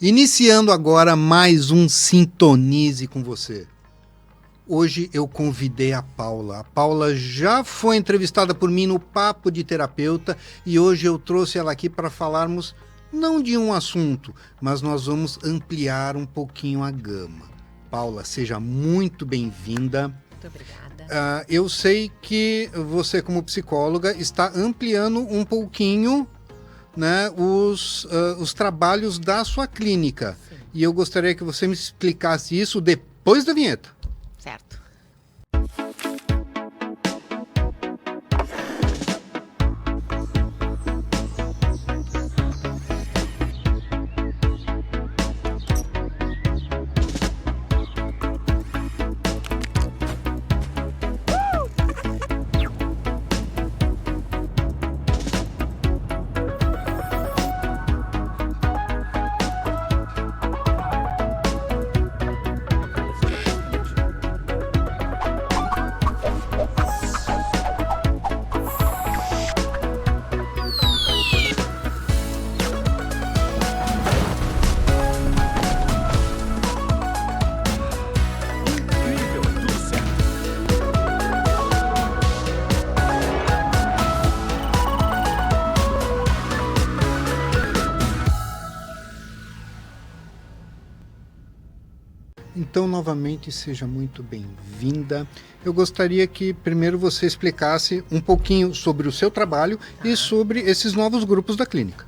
Iniciando agora mais um Sintonize com você. Hoje eu convidei a Paula. A Paula já foi entrevistada por mim no Papo de Terapeuta e hoje eu trouxe ela aqui para falarmos não de um assunto, mas nós vamos ampliar um pouquinho a gama. Paula, seja muito bem-vinda. Muito obrigada. Eu sei que você, como psicóloga, está ampliando um pouquinho, né, os trabalhos da sua clínica. Sim. E eu gostaria que você me explicasse isso depois da vinheta. Certo. Então, novamente, seja muito bem-vinda. Eu gostaria que primeiro você explicasse um pouquinho sobre o seu trabalho e sobre esses novos grupos da clínica.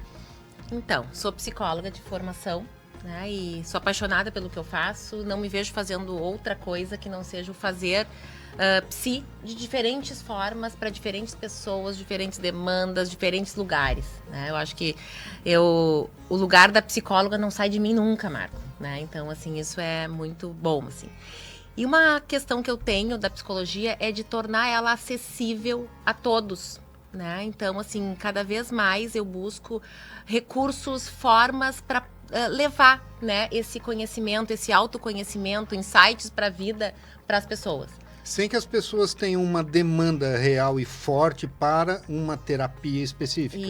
Então, sou psicóloga de formação, né? E sou apaixonada pelo que eu faço. Não me vejo fazendo outra coisa que não seja o fazer psi de diferentes formas para diferentes pessoas, diferentes demandas, diferentes lugares, né? Eu acho que o lugar da psicóloga não sai de mim nunca, Marco, né? Então, assim, isso é muito bom, assim. E uma questão que eu tenho da psicologia é de tornar ela acessível a todos, né? Então, assim, cada vez mais eu busco recursos, formas para levar, né, esse conhecimento, esse autoconhecimento, insights para a vida para as pessoas. Sem que as pessoas tenham uma demanda real e forte para uma terapia específica.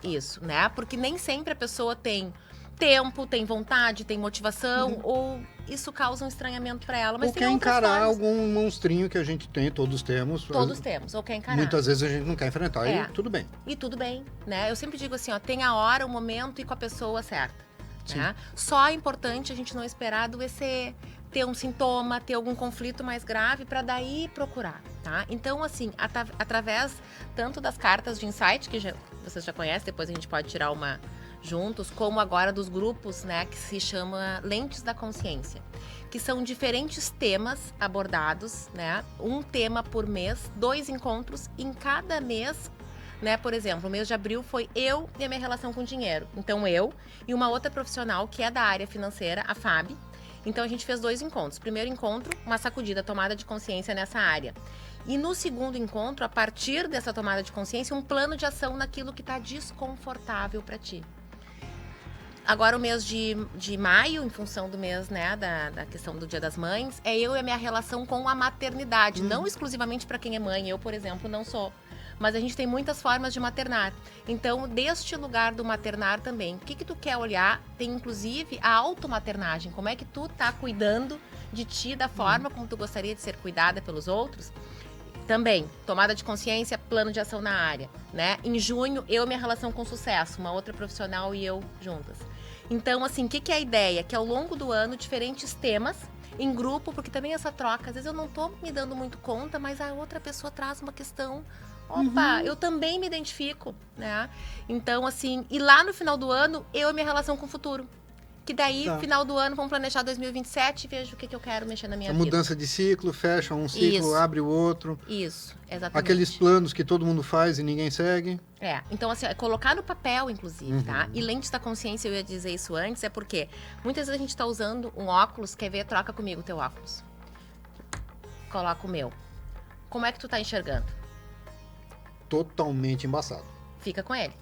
Isso, né? Porque nem sempre a pessoa tem tempo, tem vontade, tem motivação, ou isso causa um estranhamento para ela. Mas ou tem quer encarar formas. algum monstrinho que a gente tem, todos temos. Todos temos, ou quer encarar. Muitas vezes a gente não quer enfrentar e tudo bem. E tudo bem, né? Eu sempre digo assim, ó, tem a hora, o momento e com a pessoa certa. Né? Só é importante a gente não esperar adoecer, ter um sintoma, ter algum conflito mais grave para daí procurar, tá? Então, assim, através tanto das cartas de insight, que vocês já conhecem, depois a gente pode tirar uma juntos, como agora dos grupos, né, que se chama Lentes da Consciência, que são diferentes temas abordados, né? Um tema por mês, 2 encontros em cada mês. Né? Por exemplo, o mês de abril foi eu e a minha relação com o dinheiro. Então, eu e uma outra profissional que é da área financeira, a Fábio. Então, a gente fez 2 encontros. Primeiro encontro, uma sacudida, tomada de consciência nessa área. E no segundo encontro, a partir dessa tomada de consciência, um plano de ação naquilo que está desconfortável para ti. Agora, o mês de maio, em função do mês, né, da questão do Dia das Mães, é eu e a minha relação com a maternidade. Não exclusivamente para quem é mãe. Eu, por exemplo, não sou. Mas a gente tem muitas formas de maternar. Então, deste lugar do maternar também, o que tu quer olhar? Tem, inclusive, a automaternagem. Como é que tu tá cuidando de ti da forma como tu gostaria de ser cuidada pelos outros? Também, tomada de consciência, plano de ação na área, né? Em junho, eu e minha relação com sucesso, uma outra profissional e eu juntas. Então, assim, o que é a ideia? Que ao longo do ano, diferentes temas em grupo, porque também essa troca, às vezes eu não tô me dando muito conta, mas a outra pessoa traz uma questão. Opa, eu também me identifico, né? Então, assim, e lá no final do ano, eu e minha relação com o futuro. Que daí, final do ano, vamos planejar 2027 e vejo o que eu quero mexer na minha vida. Mudança de ciclo, fecha um ciclo, abre o outro. Isso, exatamente. Aqueles planos que todo mundo faz e ninguém segue. Então assim, é colocar no papel, inclusive, tá? E lentes da consciência, eu ia dizer isso antes, é porque muitas vezes a gente tá usando um óculos, quer ver, troca comigo o teu óculos. Coloca o meu. Como é que tu tá enxergando? Totalmente embaçado. Fica com ele.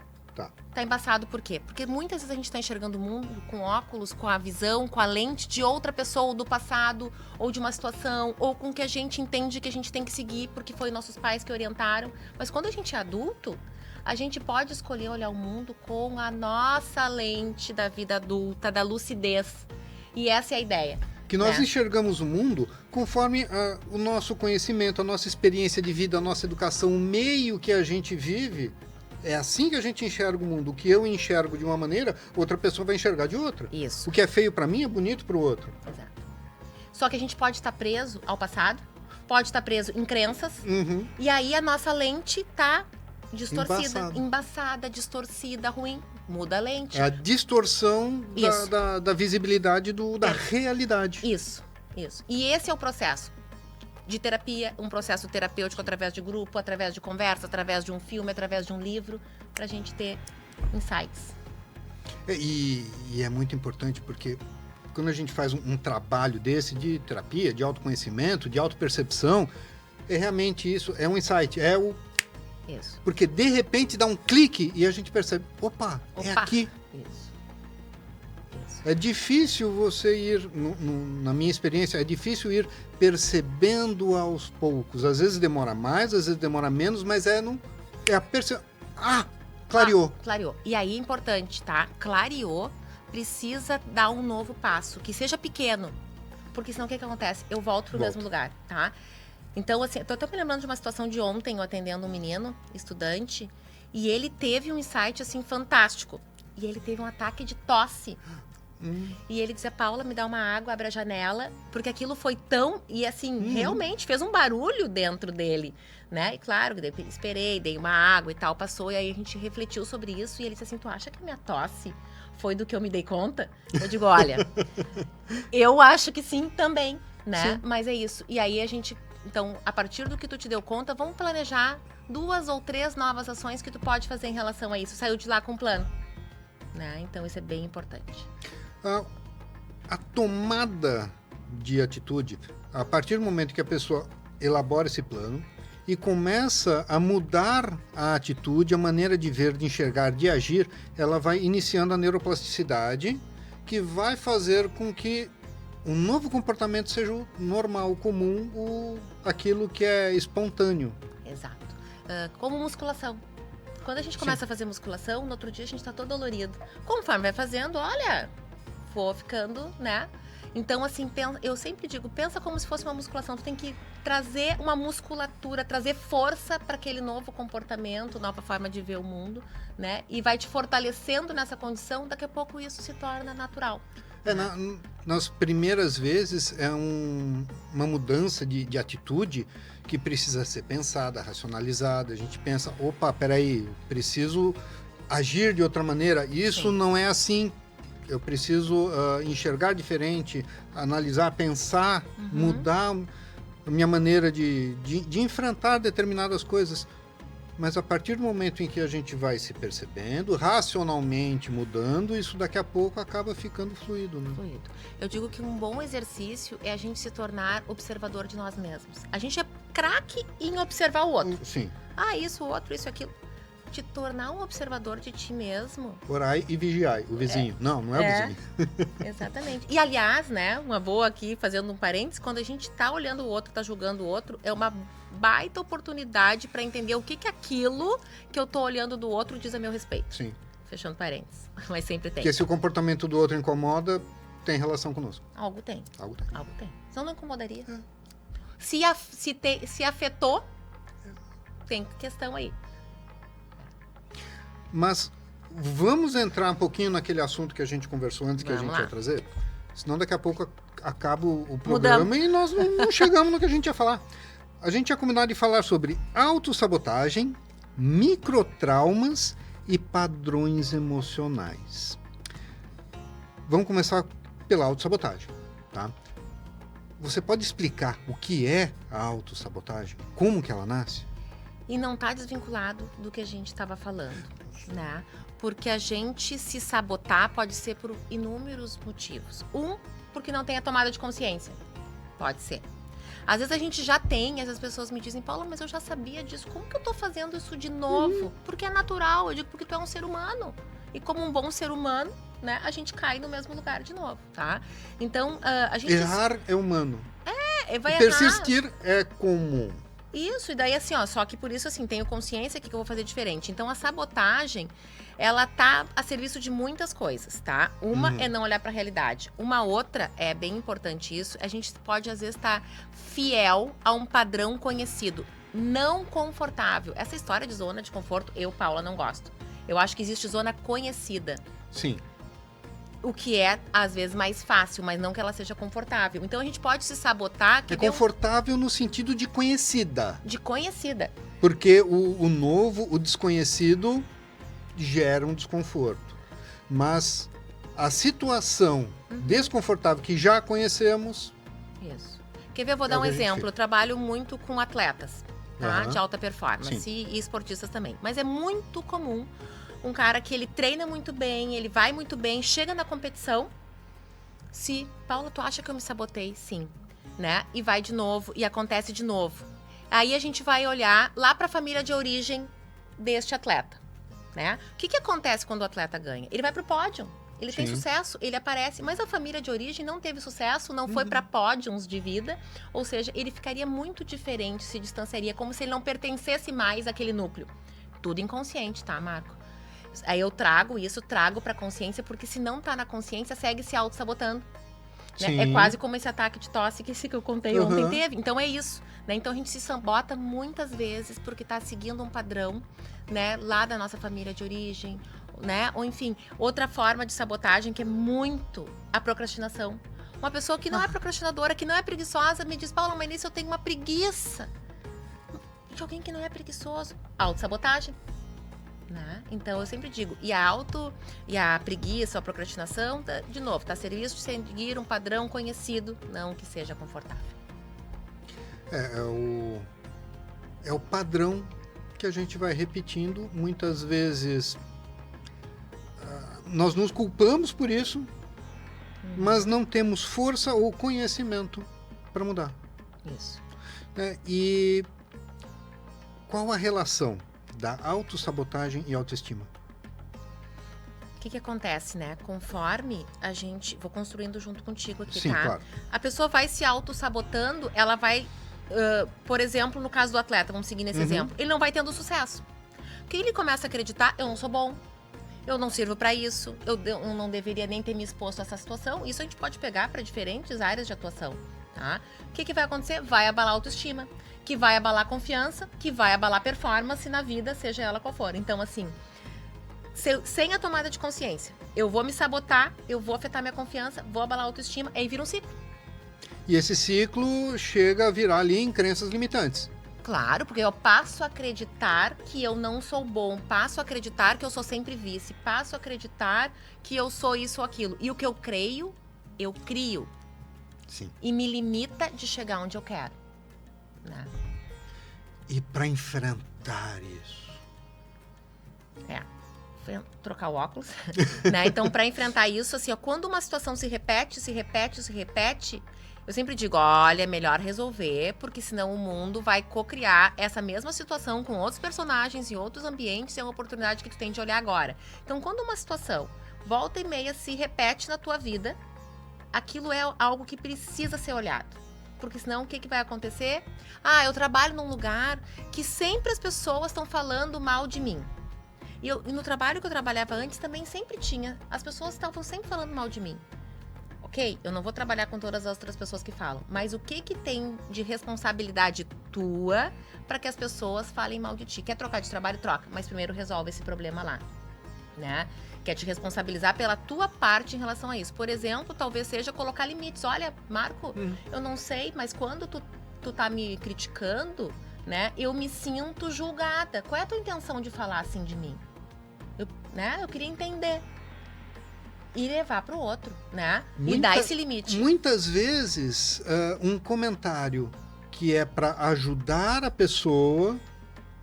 Tá embaçado por quê? Porque muitas vezes a gente tá enxergando o mundo com óculos, com a visão, com a lente de outra pessoa, ou do passado, ou de uma situação, ou com o que a gente entende que a gente tem que seguir, porque foi nossos pais que orientaram. Mas quando a gente é adulto, a gente pode escolher olhar o mundo com a nossa lente da vida adulta, da lucidez. E essa é a ideia. Que nós enxergamos o mundo conforme o nosso conhecimento, a nossa experiência de vida, a nossa educação, o meio que a gente vive. É assim que a gente enxerga o mundo. O que eu enxergo de uma maneira, outra pessoa vai enxergar de outra. Isso. O que é feio para mim é bonito para o outro. Exato. Só que a gente pode estar preso ao passado, pode estar preso em crenças, e aí a nossa lente tá distorcida, embaçada, distorcida, ruim. Muda a lente. É a distorção da visibilidade da realidade. Isso. E esse é o processo de terapia, um processo terapêutico através de grupo, através de conversa, através de um filme, através de um livro, pra gente ter insights. E é muito importante porque quando a gente faz um trabalho desse de terapia, de autoconhecimento, de autopercepção, é realmente isso, é um insight, Isso. Porque de repente dá um clique e a gente percebe, opa. É aqui. Isso. É difícil você ir, na minha experiência, é difícil ir percebendo aos poucos. Às vezes demora mais, às vezes demora menos, mas é a percepção. Clareou. Clareou. E aí é importante, tá? Clareou, precisa dar um novo passo, que seja pequeno. Porque senão o que acontece? Eu volto pro mesmo lugar, tá? Então, assim, eu tô até me lembrando de uma situação de ontem, eu atendendo um menino, estudante, e ele teve um insight, assim, fantástico. E ele teve um ataque de tosse. E ele dizia, Paula, me dá uma água, abre a janela, porque aquilo foi tão... E, assim, realmente fez um barulho dentro dele, né? E, claro, esperei, dei uma água e tal, passou, e aí a gente refletiu sobre isso, e ele disse assim, tu acha que a minha tosse foi do que eu me dei conta? Eu digo, olha, eu acho que sim também, né? Sim. Mas é isso. E aí a gente... Então, a partir do que tu te deu conta, vamos planejar 2 ou 3 novas ações que tu pode fazer em relação a isso. Saiu de lá com um plano, né? Então, isso é bem importante. A tomada de atitude, a partir do momento que a pessoa elabora esse plano e começa a mudar a atitude, a maneira de ver, de enxergar, de agir, ela vai iniciando a neuroplasticidade, que vai fazer com que um novo comportamento seja o normal, o comum, aquilo que é espontâneo. Exato. Como musculação. Quando a gente começa a fazer musculação, no outro dia a gente está todo dolorido. Conforme vai fazendo, olha, vou ficando, né? Então, assim, eu sempre digo, pensa como se fosse uma musculação. Tu tem que trazer uma musculatura, trazer força para aquele novo comportamento, nova forma de ver o mundo, né? E vai te fortalecendo nessa condição, daqui a pouco isso se torna natural. Nas primeiras vezes é uma mudança de atitude que precisa ser pensada, racionalizada. A gente pensa, opa, peraí, preciso agir de outra maneira. Isso não é assim. Eu preciso enxergar diferente, analisar, pensar, mudar a minha maneira de enfrentar determinadas coisas. Mas a partir do momento em que a gente vai se percebendo, racionalmente mudando, isso daqui a pouco acaba ficando fluido, né? Fluido. Eu digo que um bom exercício é a gente se tornar observador de nós mesmos. A gente é craque em observar o outro. Sim. Isso, o outro, isso, aquilo. Te tornar um observador de ti mesmo. Orai e vigiai, o vizinho. Não é o vizinho. Exatamente. E, aliás, né, uma boa aqui, fazendo um parênteses, quando a gente tá olhando o outro, tá julgando o outro, é uma baita oportunidade para entender o que aquilo que eu tô olhando do outro diz a meu respeito. Sim. Fechando parênteses. Mas sempre tem. Porque se o comportamento do outro incomoda, tem relação conosco. Algo tem. Algo tem. Algo tem. Senão não incomodaria. Se afetou, tem questão aí. Mas vamos entrar um pouquinho naquele assunto que a gente conversou antes, que a gente ia trazer? Senão daqui a pouco acaba o programa e nós não chegamos no que a gente ia falar. A gente tinha combinado de falar sobre autossabotagem, microtraumas e padrões emocionais. Vamos começar pela autossabotagem, tá? Você pode explicar o que é a autossabotagem? Como que ela nasce? E não está desvinculado do que a gente estava falando, né? Porque a gente se sabotar pode ser por inúmeros motivos. Porque não tem a tomada de consciência. Pode ser. Às vezes a gente já tem, as pessoas me dizem, Paula, mas eu já sabia disso. Como que eu tô fazendo isso de novo? Porque é natural. Eu digo, porque tu é um ser humano. E como um bom ser humano, né, a gente cai no mesmo lugar de novo, tá? Então, a gente... Errar é humano. Vai persistir é comum. Isso, e daí assim, ó, só que por isso assim, tenho consciência que eu vou fazer diferente. Então a sabotagem, ela tá a serviço de muitas coisas, tá? Uma é não olhar pra realidade. Uma outra, é bem importante isso, a gente pode às vezes estar fiel a um padrão conhecido, não confortável. Essa história de zona de conforto, eu, Paula, não gosto. Eu acho que existe zona conhecida. Sim. O que é, às vezes, mais fácil, mas não que ela seja confortável. Então, a gente pode se sabotar... É confortável no sentido de conhecida. De conhecida. Porque o novo, o desconhecido, gera um desconforto. Mas a situação desconfortável que já conhecemos... Isso. Quer ver? Eu vou dar um exemplo. Eu trabalho muito com atletas, tá? De alta performance e esportistas também. Mas é muito comum um cara que ele treina muito bem, ele vai muito bem, chega na competição, Paula, tu acha que eu me sabotei? Sim, né? E vai de novo, e acontece de novo. Aí a gente vai olhar lá para a família de origem deste atleta, né? O que acontece quando o atleta ganha? Ele vai pro pódio, ele tem sucesso, ele aparece, mas a família de origem não teve sucesso, não foi para pódios de vida, ou seja, ele ficaria muito diferente, se distanciaria, como se ele não pertencesse mais àquele núcleo. Tudo inconsciente, tá, Marco? Aí eu trago pra consciência, porque se não tá na consciência, segue se auto-sabotando. Né? É quase como esse ataque de tosse que eu contei ontem teve. Então é isso. Né? Então a gente se sabota muitas vezes porque tá seguindo um padrão, né, lá da nossa família de origem, né? Ou enfim, outra forma de sabotagem que é muito a procrastinação. Uma pessoa que não é procrastinadora, que não é preguiçosa, me diz, Paula, mas nisso eu tenho uma preguiça. De alguém que não é preguiçoso. Autossabotagem. Né? Então eu sempre digo, e a preguiça, a procrastinação, de novo, tá a serviço de seguir um padrão conhecido, não que seja confortável. É o padrão que a gente vai repetindo, muitas vezes nós nos culpamos por isso, mas não temos força ou conhecimento para mudar. Isso. E qual a relação da autossabotagem e autoestima? O que acontece, né? Conforme a gente... Vou construindo junto contigo aqui, sim, tá? Claro. A pessoa vai se autossabotando, ela vai... por exemplo, no caso do atleta, vamos seguir nesse exemplo. Ele não vai tendo sucesso. Porque ele começa a acreditar, eu não sou bom, eu não sirvo para isso, eu não deveria nem ter me exposto a essa situação. Isso a gente pode pegar para diferentes áreas de atuação, tá? O que vai acontecer? Vai abalar a autoestima, que vai abalar a confiança, que vai abalar a performance na vida, seja ela qual for. Então, assim, sem a tomada de consciência, eu vou me sabotar, eu vou afetar minha confiança, vou abalar a autoestima, aí vira um ciclo. E esse ciclo chega a virar ali em crenças limitantes. Claro, porque eu passo a acreditar que eu não sou bom, passo a acreditar que eu sou sempre vice, passo a acreditar que eu sou isso ou aquilo. E o que eu creio, eu crio. Sim. E me limita de chegar onde eu quero. Né? E para enfrentar isso? Trocar o óculos. Né? Então, para enfrentar isso, assim, ó, quando uma situação se repete, eu sempre digo, olha, é melhor resolver, porque senão o mundo vai cocriar essa mesma situação com outros personagens em outros ambientes, e é uma oportunidade que tu tem de olhar agora. Então, quando uma situação volta e meia se repete na tua vida, aquilo é algo que precisa ser olhado. Porque senão o que vai acontecer? Eu trabalho num lugar que sempre as pessoas estão falando mal de mim. E no trabalho que eu trabalhava antes também sempre tinha. As pessoas estavam sempre falando mal de mim. Ok, eu não vou trabalhar com todas as outras pessoas que falam. Mas o que tem de responsabilidade tua para que as pessoas falem mal de ti? Quer trocar de trabalho? Troca. Mas primeiro resolve esse problema lá. Né? Quer te responsabilizar pela tua parte em relação a isso. Por exemplo, talvez seja colocar limites. Olha, Marco, eu não sei, mas quando tu tá me criticando, né, eu me sinto julgada. Qual é a tua intenção de falar assim de mim? Eu queria entender. E levar pro outro, né? E dar esse limite. Muitas vezes, um comentário que é para ajudar a pessoa,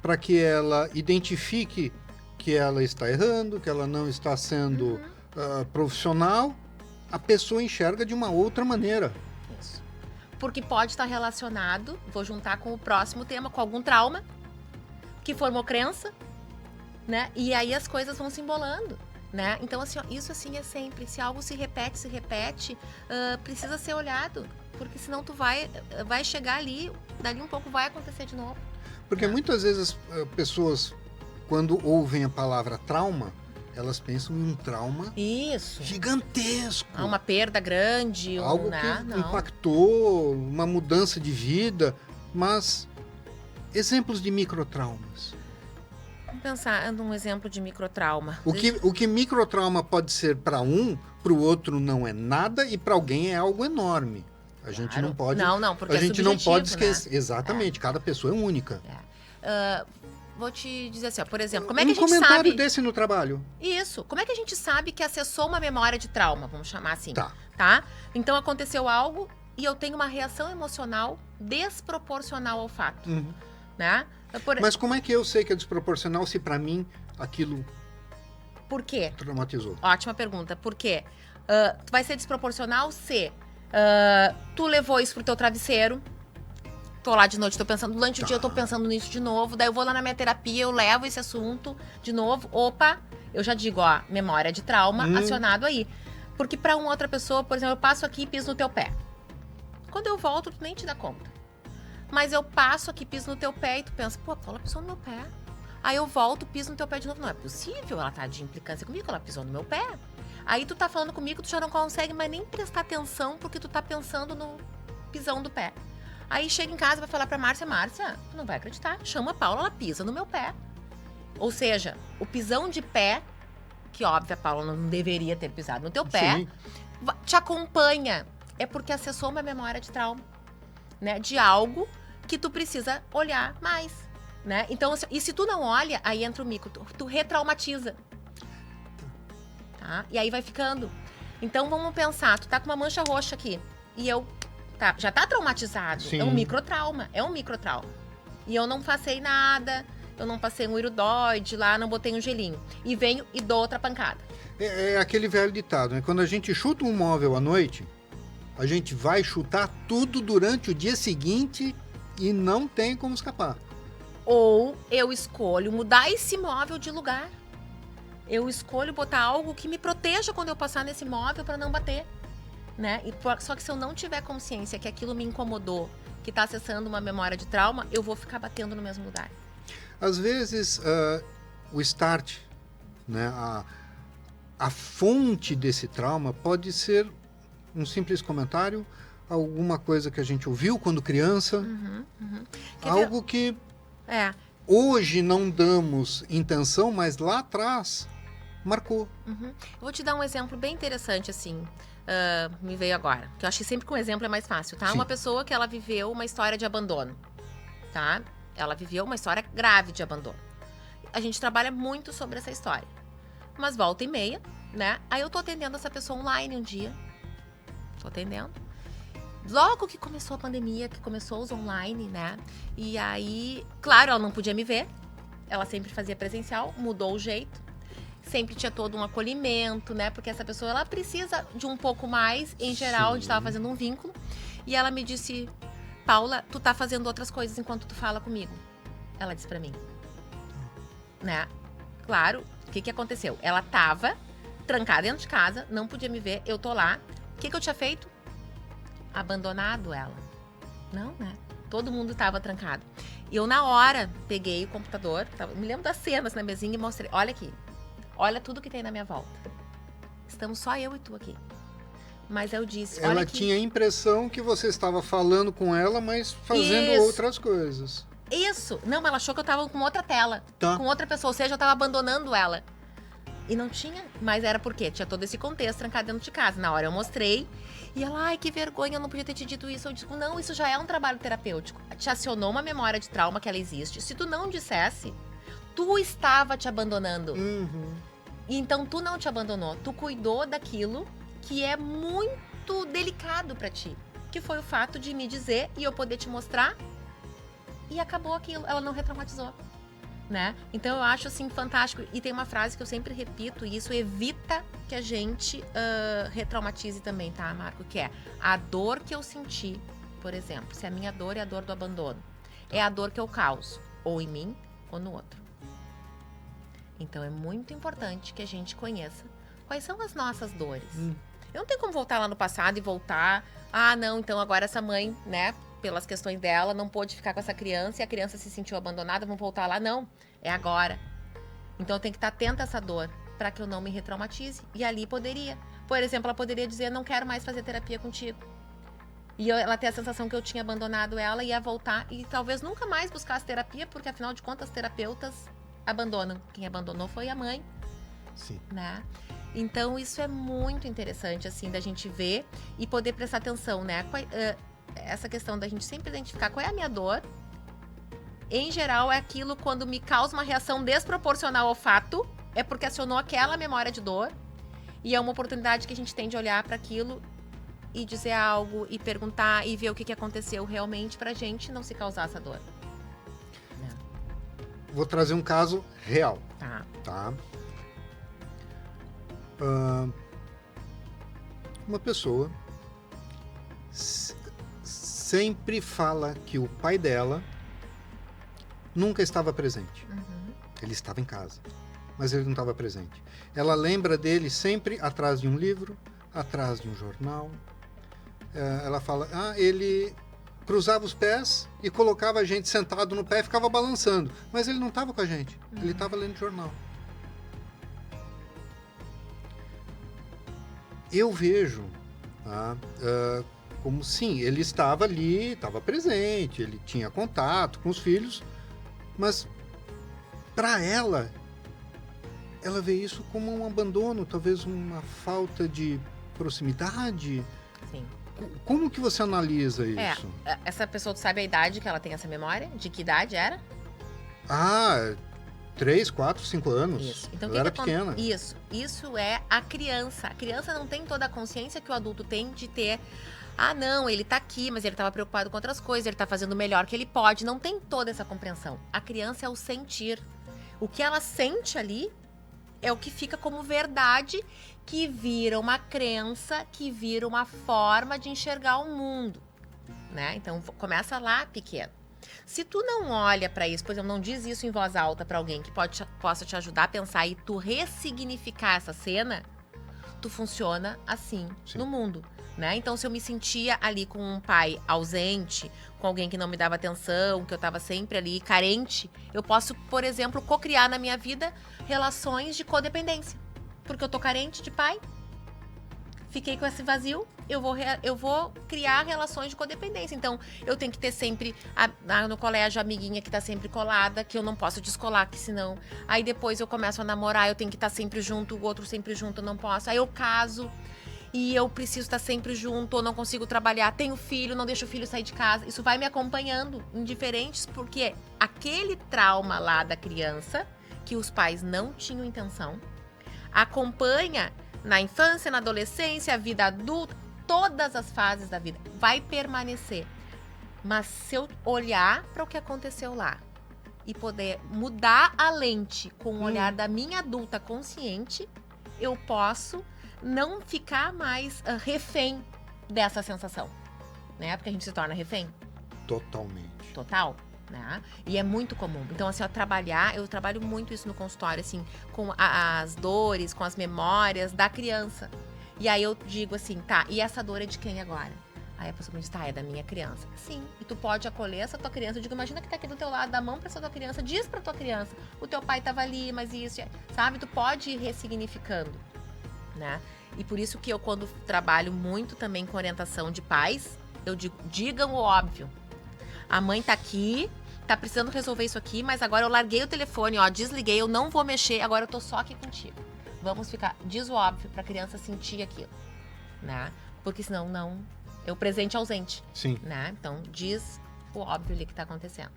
para que ela identifique que ela está errando, que ela não está sendo profissional, a pessoa enxerga de uma outra maneira. Isso. Porque pode estar relacionado, vou juntar com o próximo tema, com algum trauma que formou crença, né? E aí as coisas vão se embolando, né? Então, assim, ó, isso assim é sempre. Se algo se repete, precisa ser olhado. Porque senão tu vai chegar ali, dali um pouco vai acontecer de novo. Porque muitas vezes as pessoas, quando ouvem a palavra trauma, elas pensam em um trauma Isso. gigantesco. Uma perda grande. Algo né? que impactou, uma mudança de vida. Mas exemplos de microtraumas. Vamos pensar num exemplo de microtrauma. O que microtrauma pode ser para um, para o outro não é nada e para alguém é algo enorme. A gente não pode. Não, porque a gente não pode esquecer. Né? Exatamente, cada pessoa é única. Vou te dizer assim, ó, por exemplo, como é que a gente sabe... Um comentário sabe... desse no trabalho. Isso. Como é que a gente sabe que acessou uma memória de trauma, vamos chamar assim? Tá? Então aconteceu algo e eu tenho uma reação emocional desproporcional ao fato. Né? Mas como é que eu sei que é desproporcional se para mim aquilo... Por quê? Traumatizou. Ótima pergunta. Por quê? Vai ser desproporcional se tu levou isso pro teu travesseiro. Tô lá de noite, tô pensando, durante o dia eu tô pensando nisso de novo, daí eu vou lá na minha terapia, eu levo esse assunto de novo, eu já digo, memória de trauma acionado aí. Porque pra uma outra pessoa, por exemplo, eu passo aqui e piso no teu pé. Quando eu volto, tu nem te dá conta. Mas eu passo aqui, piso no teu pé e tu pensa, pô, ela pisou no meu pé. Aí eu volto, piso no teu pé de novo. Não é possível, ela tá de implicância comigo, ela pisou no meu pé. Aí tu tá falando comigo, tu já não consegue mais nem prestar atenção porque tu tá pensando no pisão do pé. Aí chega em casa e vai falar pra Márcia, tu não vai acreditar, chama a Paula, ela pisa no meu pé. Ou seja, o pisão de pé, que óbvio a Paula não deveria ter pisado no teu pé, te acompanha. É porque acessou uma memória de trauma, né? De algo que tu precisa olhar mais, né? Então, e se tu não olha, aí entra o micro, tu retraumatiza. Tá? E aí vai ficando. Então, vamos pensar, tu tá com uma mancha roxa aqui, e eu... já tá traumatizado. Sim. É um microtrauma. E eu não passei nada, eu não passei um iridoide lá, não botei um gelinho. E venho e dou outra pancada. É aquele velho ditado, né? Quando a gente chuta um móvel à noite, a gente vai chutar tudo durante o dia seguinte e não tem como escapar. Ou eu escolho mudar esse móvel de lugar. Eu escolho botar algo que me proteja quando eu passar nesse móvel para não bater. Né? Só que se eu não tiver consciência que aquilo me incomodou, que está acessando uma memória de trauma, eu vou ficar batendo no mesmo lugar. Às vezes, o start, né? A fonte desse trauma pode ser um simples comentário, alguma coisa que a gente ouviu quando criança, algo que hoje não damos intenção, mas lá atrás marcou. Eu vou te dar um exemplo bem interessante, assim... me veio agora. Que eu acho que sempre com exemplo é mais fácil, tá? Sim. Uma pessoa que ela viveu uma história de abandono, tá? Ela viveu uma história grave de abandono. A gente trabalha muito sobre essa história. Mas volta e meia, né? Aí eu tô atendendo essa pessoa online um dia. Tô atendendo. Logo que começou a pandemia, que começou os online, né? E aí, claro, ela não podia me ver. Ela sempre fazia presencial, mudou o jeito. Sempre tinha todo um acolhimento, né? Porque essa pessoa, ela precisa de um pouco mais. Em geral, a gente estava fazendo um vínculo. E ela me disse, Paula, tu tá fazendo outras coisas enquanto tu fala comigo. Ela disse pra mim. Né? Claro, o que aconteceu? Ela tava trancada dentro de casa, não podia me ver, eu tô lá. O que eu tinha feito? Abandonado ela. Não, né? Todo mundo tava trancado. E eu, na hora, peguei o computador, me lembro das cenas na mesinha e mostrei. Olha aqui. Olha tudo que tem na minha volta. Estamos só eu e tu aqui. Mas eu disse, olha ela aqui. Tinha a impressão que você estava falando com ela, mas fazendo outras coisas. Isso. Não, ela achou que eu estava com outra tela. Tá. Com outra pessoa. Ou seja, eu estava abandonando ela. E não tinha. Mas era porque tinha todo esse contexto trancado dentro de casa. Na hora eu mostrei. E ela, ai, que vergonha, eu não podia ter te dito isso. Eu disse, não, isso já é um trabalho terapêutico. Te acionou uma memória de trauma que ela existe. Se tu não dissesse, tu estava te abandonando. E então tu não te abandonou, tu cuidou daquilo que é muito delicado pra ti, que foi o fato de me dizer e eu poder te mostrar e acabou aquilo, ela não retraumatizou, né? Então eu acho assim fantástico e tem uma frase que eu sempre repito e isso evita que a gente retraumatize também, tá, Marco? Que é a dor que eu senti, por exemplo, se a minha dor é a dor do abandono, é a dor que eu causo, ou em mim ou no outro. Então, é muito importante que a gente conheça quais são as nossas dores. Eu não tenho como voltar lá no passado e voltar... Ah, não, então agora essa mãe, né, pelas questões dela, não pôde ficar com essa criança e a criança se sentiu abandonada, vamos voltar lá. Não, é agora. Então eu tenho que estar atenta a essa dor para que eu não me retraumatize. E ali poderia. Por exemplo, ela poderia dizer, não quero mais fazer terapia contigo. E ela ter a sensação que eu tinha abandonado ela, ia voltar e talvez nunca mais buscasse terapia, porque afinal de contas, terapeutas abandonam. Quem abandonou foi a mãe. Sim. Né? Então, isso é muito interessante, assim, da gente ver e poder prestar atenção, né? Essa questão da gente sempre identificar qual é a minha dor. Em geral, é aquilo quando me causa uma reação desproporcional ao fato, é porque acionou aquela memória de dor. E é uma oportunidade que a gente tem de olhar para aquilo e dizer algo, e perguntar, e ver o que aconteceu realmente pra gente não se causar essa dor. Vou trazer um caso real. Tá. Uma pessoa sempre fala que o pai dela nunca estava presente. Uhum. Ele estava em casa, mas ele não estava presente. Ela lembra dele sempre atrás de um livro, atrás de um jornal. Ela fala, ele cruzava os pés e colocava a gente sentado no pé e ficava balançando. Mas ele não estava com a gente, ele estava lendo jornal. Eu vejo como sim, ele estava ali, estava presente, ele tinha contato com os filhos, mas para ela vê isso como um abandono, talvez uma falta de proximidade. Sim. Como que você analisa isso? Essa pessoa, tu sabe a idade que ela tem essa memória? De que idade era? 3, 4, 5 anos. Isso. Então, ela era pequena. Isso é a criança. A criança não tem toda a consciência que o adulto tem de ter... não, ele tá aqui, mas ele estava preocupado com outras coisas, ele tá fazendo o melhor que ele pode. Não tem toda essa compreensão. A criança é o sentir. O que ela sente ali é o que fica como verdade, que vira uma crença, que vira uma forma de enxergar o mundo, né? Então, começa lá pequeno. Se tu não olha para isso, por exemplo, não diz isso em voz alta para alguém que possa te ajudar a pensar e tu ressignificar essa cena, tu funciona assim no mundo, né? Então, se eu me sentia ali com um pai ausente, com alguém que não me dava atenção, que eu estava sempre ali carente, eu posso, por exemplo, cocriar na minha vida relações de codependência. Porque eu tô carente de pai, fiquei com esse vazio, eu vou criar relações de codependência. Então, eu tenho que ter sempre no colégio a amiguinha que tá sempre colada, que eu não posso descolar, que senão... Aí depois eu começo a namorar, eu tenho que estar sempre junto, o outro sempre junto, eu não posso. Aí eu caso e eu preciso estar sempre junto, ou não consigo trabalhar, tenho filho, não deixo o filho sair de casa. Isso vai me acompanhando em diferentes, porque aquele trauma lá da criança, que os pais não tinham intenção, acompanha na infância, na adolescência, a vida adulta, todas as fases da vida, vai permanecer. Mas se eu olhar para o que aconteceu lá e poder mudar a lente com o olhar da minha adulta consciente, eu posso não ficar mais refém dessa sensação, né? Porque a gente se torna refém. Totalmente. Total. Né? E é muito comum. Então, assim, eu trabalho muito isso no consultório, assim, com as dores, com as memórias da criança. E aí eu digo assim, tá, e essa dor é de quem agora? Aí a pessoa me diz, tá, é da minha criança. Sim, e tu pode acolher essa tua criança. Eu digo, imagina que tá aqui do teu lado, dá a mão pra essa tua criança, diz pra tua criança, o teu pai tava ali, mas isso, sabe? Tu pode ir ressignificando, né? E por isso que eu, quando trabalho muito também com orientação de pais, eu digo, digam o óbvio. A mãe tá aqui, tá precisando resolver isso aqui, mas agora eu larguei o telefone, desliguei, eu não vou mexer, agora eu tô só aqui contigo. Vamos ficar, diz o óbvio pra criança sentir aquilo, né? Porque senão não, é o presente ausente. Sim. Né? Então diz o óbvio ali que tá acontecendo.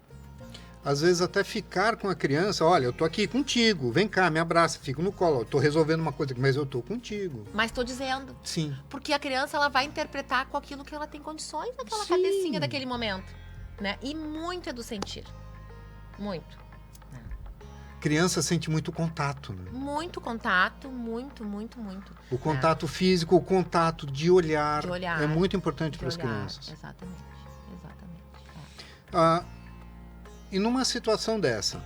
Às vezes até ficar com a criança, olha, eu tô aqui contigo, vem cá, me abraça, fico no colo, eu tô resolvendo uma coisa aqui, mas eu tô contigo. Mas tô dizendo. Sim. Porque a criança, ela vai interpretar com aquilo que ela tem condições naquela cabecinha daquele momento, né? E muito é do sentir. Muito. Criança sente muito contato, né? Muito contato, muito. O contato físico, o contato de olhar, é muito importante para as crianças. Exatamente. E numa situação dessa,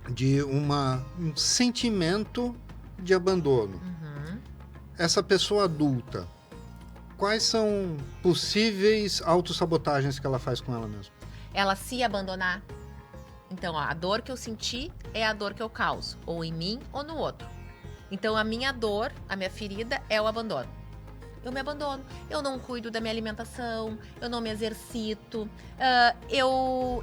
de um sentimento de abandono, essa pessoa adulta, quais são possíveis autossabotagens que ela faz com ela mesma? Ela se abandonar. Então, ó, a dor que eu senti é a dor que eu causo, ou em mim ou no outro. Então, a minha dor, a minha ferida é o abandono. Eu me abandono, eu não cuido da minha alimentação, eu não me exercito, eu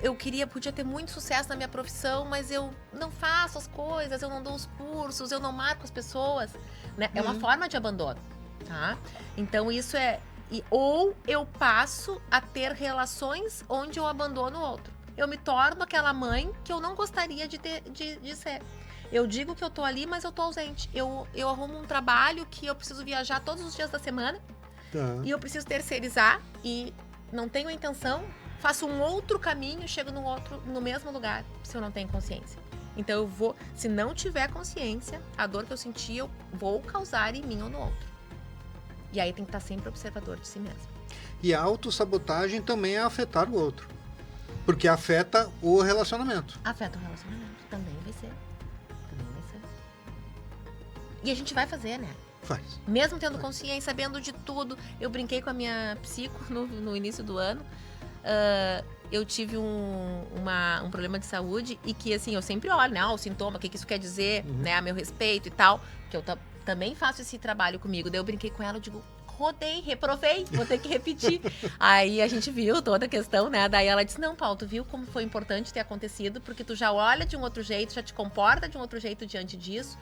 podia ter muito sucesso na minha profissão, mas eu não faço as coisas, eu não dou os cursos, eu não marco as pessoas, né? É uma forma de abandono, tá? Então isso ou eu passo a ter relações onde eu abandono o outro. Eu me torno aquela mãe que eu não gostaria de ser. Eu digo que eu tô ali, mas eu tô ausente. Eu arrumo um trabalho que eu preciso viajar todos os dias da semana. Tá. E eu preciso terceirizar e não tenho a intenção, faço um outro caminho e chego no mesmo lugar, se eu não tenho consciência. Então eu vou, se não tiver consciência, a dor que eu senti, eu vou causar em mim ou no outro. E aí tem que estar sempre observador de si mesmo. E a autossabotagem também é afetar o outro. Porque afeta o relacionamento. Afeta o relacionamento, também vai ser. E a gente vai fazer, né? Faz. Mesmo tendo consciência, sabendo de tudo. Eu brinquei com a minha psico no início do ano. Eu tive um problema de saúde e que, assim, eu sempre olho, né? O sintoma, o que isso quer dizer, né? A meu respeito e tal. Que eu também faço esse trabalho comigo. Daí eu brinquei com ela, eu digo, rodei, reprovei, vou ter que repetir. Aí a gente viu toda a questão, né? Daí ela disse, não, Paulo, tu viu como foi importante ter acontecido, porque tu já olha de um outro jeito, já te comporta de um outro jeito diante disso.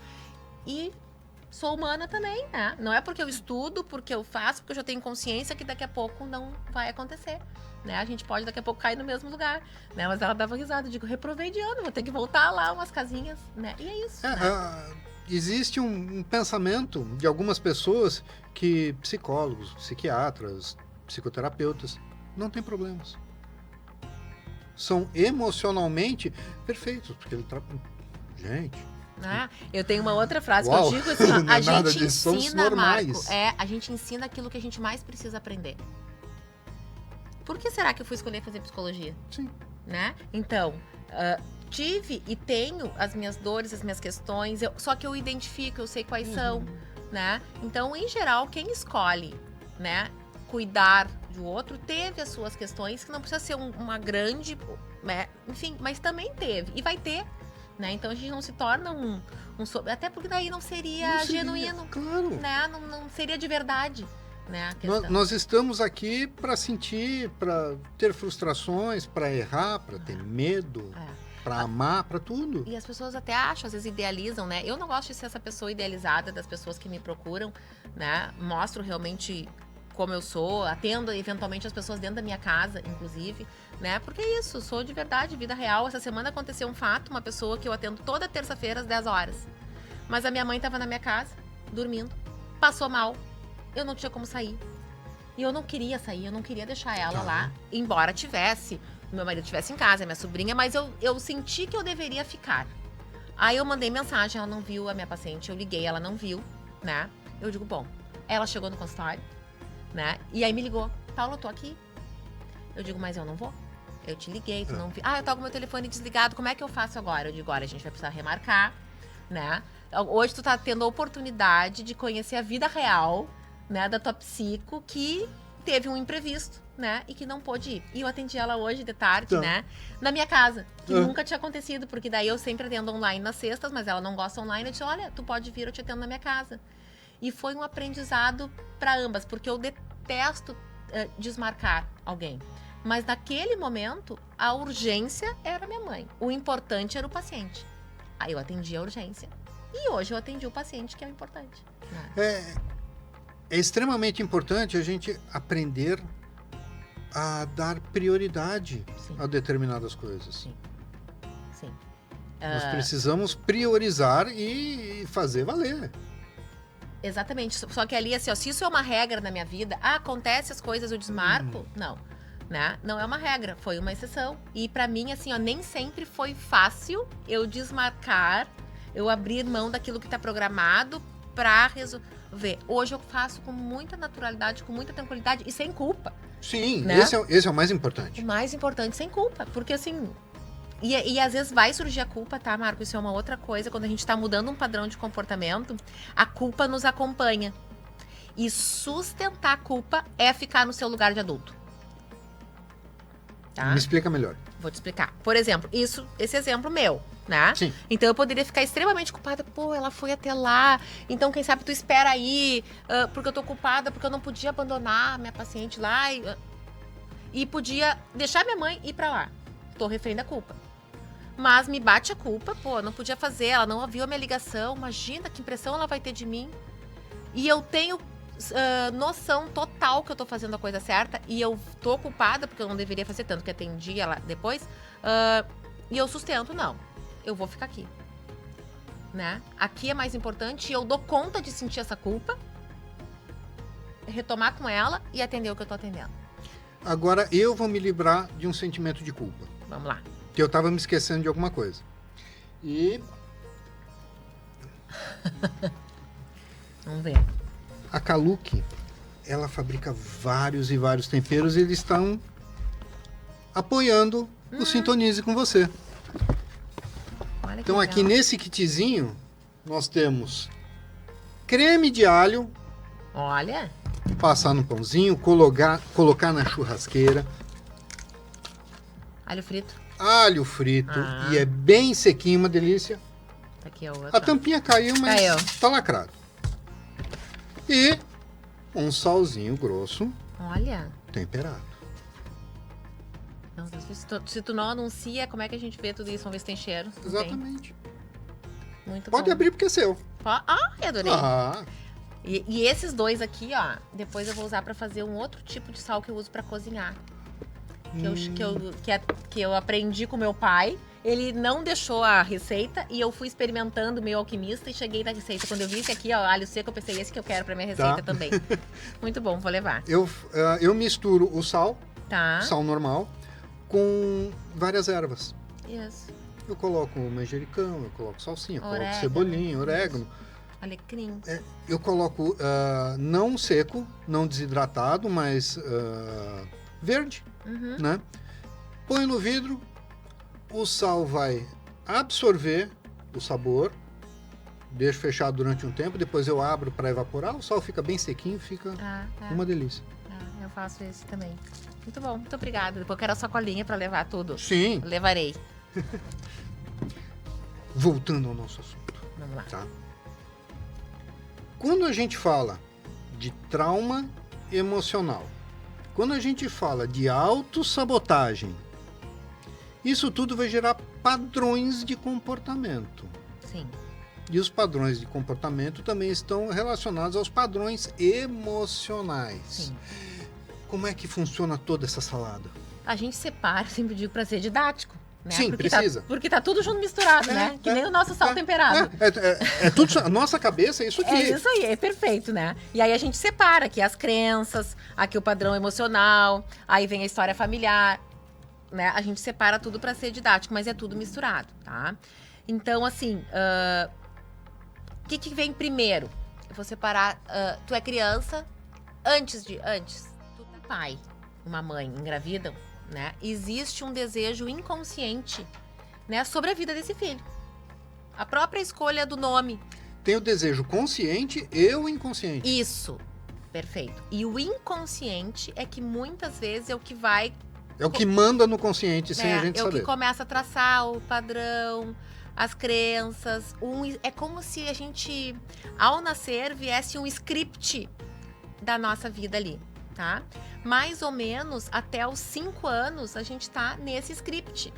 E sou humana também, né? Não é porque eu estudo, porque eu faço, porque eu já tenho consciência que daqui a pouco não vai acontecer, né? A gente pode daqui a pouco cair no mesmo lugar, né? Mas ela dava risada, eu digo, reprovei de ano, vou ter que voltar lá umas casinhas, né? E é isso, né? Existe um pensamento de algumas pessoas que psicólogos, psiquiatras, psicoterapeutas não têm problemas. São emocionalmente perfeitos, porque ele gente... Eu tenho uma outra frase Uau, que eu digo assim, ó, a gente disso, ensina, Marco, a gente ensina aquilo que a gente mais precisa aprender. Por que será que eu fui escolher fazer psicologia? Sim. Né? Então, tive e tenho as minhas dores, as minhas questões, só que eu identifico, eu sei quais são, né? Então, em geral, quem escolhe, né, cuidar do outro, teve as suas questões, que não precisa ser uma grande, né, enfim, mas também teve, e vai ter. Né? Então a gente não se torna até porque daí não seria genuíno, claro. Né? Não seria de verdade, né? Nós estamos aqui para sentir, para ter frustrações, para errar, para ter medo, para amar, para tudo. E as pessoas até acham, às vezes idealizam, né? Eu não gosto de ser essa pessoa idealizada das pessoas que me procuram, né? Mostro realmente como eu sou, atendo eventualmente as pessoas dentro da minha casa, inclusive, né? Porque é isso, sou de verdade, vida real. Essa semana aconteceu um fato, uma pessoa que eu atendo toda terça-feira às 10 horas. Mas a minha mãe estava na minha casa, dormindo, passou mal, eu não tinha como sair. E eu não queria sair, eu não queria deixar ela lá, embora meu marido estivesse em casa, minha sobrinha, mas eu senti que eu deveria ficar. Aí eu mandei mensagem, ela não viu a minha paciente, eu liguei, ela não viu, né? Eu digo, bom, ela chegou no consultório, né? E aí me ligou, Paulo, eu tô aqui. Eu digo, mas eu não vou. Eu te liguei, tu não viu. Eu tô com meu telefone desligado, como é que eu faço agora? Eu digo, olha, a gente vai precisar remarcar, né? Hoje tu tá tendo a oportunidade de conhecer a vida real, né, da tua psico, que teve um imprevisto, né, e que não pôde ir. E eu atendi ela hoje de tarde, né, na minha casa, que nunca tinha acontecido, porque daí eu sempre atendo online nas sextas, mas ela não gosta online. Eu disse, olha, tu pode vir, eu te atendo na minha casa. E foi um aprendizado para ambas, porque eu detesto desmarcar alguém. Mas naquele momento, a urgência era minha mãe. O importante era o paciente. Aí eu atendi a urgência. E hoje eu atendi o paciente, que é o importante. Né? É extremamente importante a gente aprender a dar prioridade a determinadas coisas. Sim. Nós precisamos priorizar e fazer valer. Exatamente. Só que ali, assim, ó, se isso é uma regra na minha vida, acontece as coisas, eu desmarco, não. Né? Não é uma regra, foi uma exceção. E pra mim, assim, ó, nem sempre foi fácil eu desmarcar, eu abrir mão daquilo que tá programado pra resolver. Hoje eu faço com muita naturalidade, com muita tranquilidade e sem culpa. Sim, né? Esse é o mais importante. O mais importante, sem culpa. Porque assim... E às vezes vai surgir a culpa, tá, Marco? Isso é uma outra coisa. Quando a gente tá mudando um padrão de comportamento, a culpa nos acompanha. E sustentar a culpa é ficar no seu lugar de adulto. Tá? Me explica melhor. Vou te explicar. Por exemplo, esse exemplo meu, né? Sim. Então eu poderia ficar extremamente culpada. Pô, ela foi até lá. Então, quem sabe tu espera aí, porque eu tô culpada, porque eu não podia abandonar minha paciente lá. E podia deixar minha mãe ir pra lá. Tô refém da culpa. Mas me bate a culpa, pô, não podia fazer, ela não ouviu a minha ligação. Imagina que impressão ela vai ter de mim. E eu tenho noção total que eu tô fazendo a coisa certa e eu tô culpada porque eu não deveria fazer tanto que atendi ela depois e eu sustento, não, eu vou ficar aqui, né? Aqui é mais importante e eu dou conta de sentir essa culpa, retomar com ela e atender o que eu tô atendendo. Agora eu vou me livrar de um sentimento de culpa. Vamos lá. Que eu tava me esquecendo de alguma coisa. E Vamos ver. a Kaluki, ela fabrica vários e vários temperos e eles estão apoiando o Sintonize com você. Olha que Então legal. aqui nesse kitzinho nós temos creme de alho, Olha. passar no pãozinho, colocar na churrasqueira, Alho frito. alho frito Ah. e é bem sequinho, uma delícia. Aqui é o outro. A tampinha caiu, mas Caiu. tá lacrado. E um salzinho grosso Olha. temperado. Não, se tu não anuncia, como é que a gente vê tudo isso? Vamos ver se tem cheiro. Não tem. Exatamente. Muito Pode bom. abrir porque é seu. Eu adorei. Ah, E esses dois aqui, ó, depois eu vou usar pra fazer um outro tipo de sal que eu uso pra cozinhar. Que eu aprendi com meu pai. Ele não deixou a receita e eu fui experimentando meio alquimista e cheguei na receita. Quando eu vi esse aqui, ó, alho seco, eu pensei, esse que eu quero pra minha receita Tá. também. Muito bom, vou levar. eu misturo o sal, Tá? sal normal, com várias ervas. Isso. Eu coloco manjericão, eu coloco salsinha, eu coloco Orégano. cebolinha, orégano. Alecrim. Eu coloco não seco, não desidratado, mas verde, Uhum. né? Põe no vidro, o sal vai absorver o sabor, deixo fechado durante um tempo, depois eu abro para evaporar, o sal fica bem sequinho, fica Tá. uma delícia. Eu faço esse também. Muito bom, muito obrigada. Depois eu quero a sacolinha pra levar tudo. Sim, Levarei. voltando ao nosso assunto, Vamos lá. tá? Quando a gente fala de trauma emocional, quando a gente fala de autossabotagem, isso tudo vai gerar padrões de comportamento. Sim. E os padrões de comportamento também estão relacionados aos padrões emocionais. Sim. Como é que funciona toda essa salada? A gente separa, sempre digo, pra ser didático. Né? Sim, porque precisa. Porque tá tudo junto misturado, né? Que nem o nosso sal temperado. É tudo, a nossa cabeça é isso aqui. É isso aí, é perfeito, né? E aí a gente separa aqui as crenças, aqui o padrão emocional, aí vem a história familiar, né? A gente separa tudo pra ser didático, mas é tudo misturado, tá? Então, assim, o que vem primeiro? Eu vou separar, tu é criança, antes, tu é pai, uma mãe engravidam, né? Existe um desejo inconsciente, né, sobre a vida desse filho. A própria escolha do nome. Tem o desejo consciente e o inconsciente. Isso, perfeito. E o inconsciente é que muitas vezes é o que vai... É o que manda no consciente sem a gente é o saber. que começa a traçar o padrão, as crenças. É como se a gente, ao nascer, viesse um script da nossa vida ali, tá? Mais ou menos até os 5 anos a gente tá nesse script.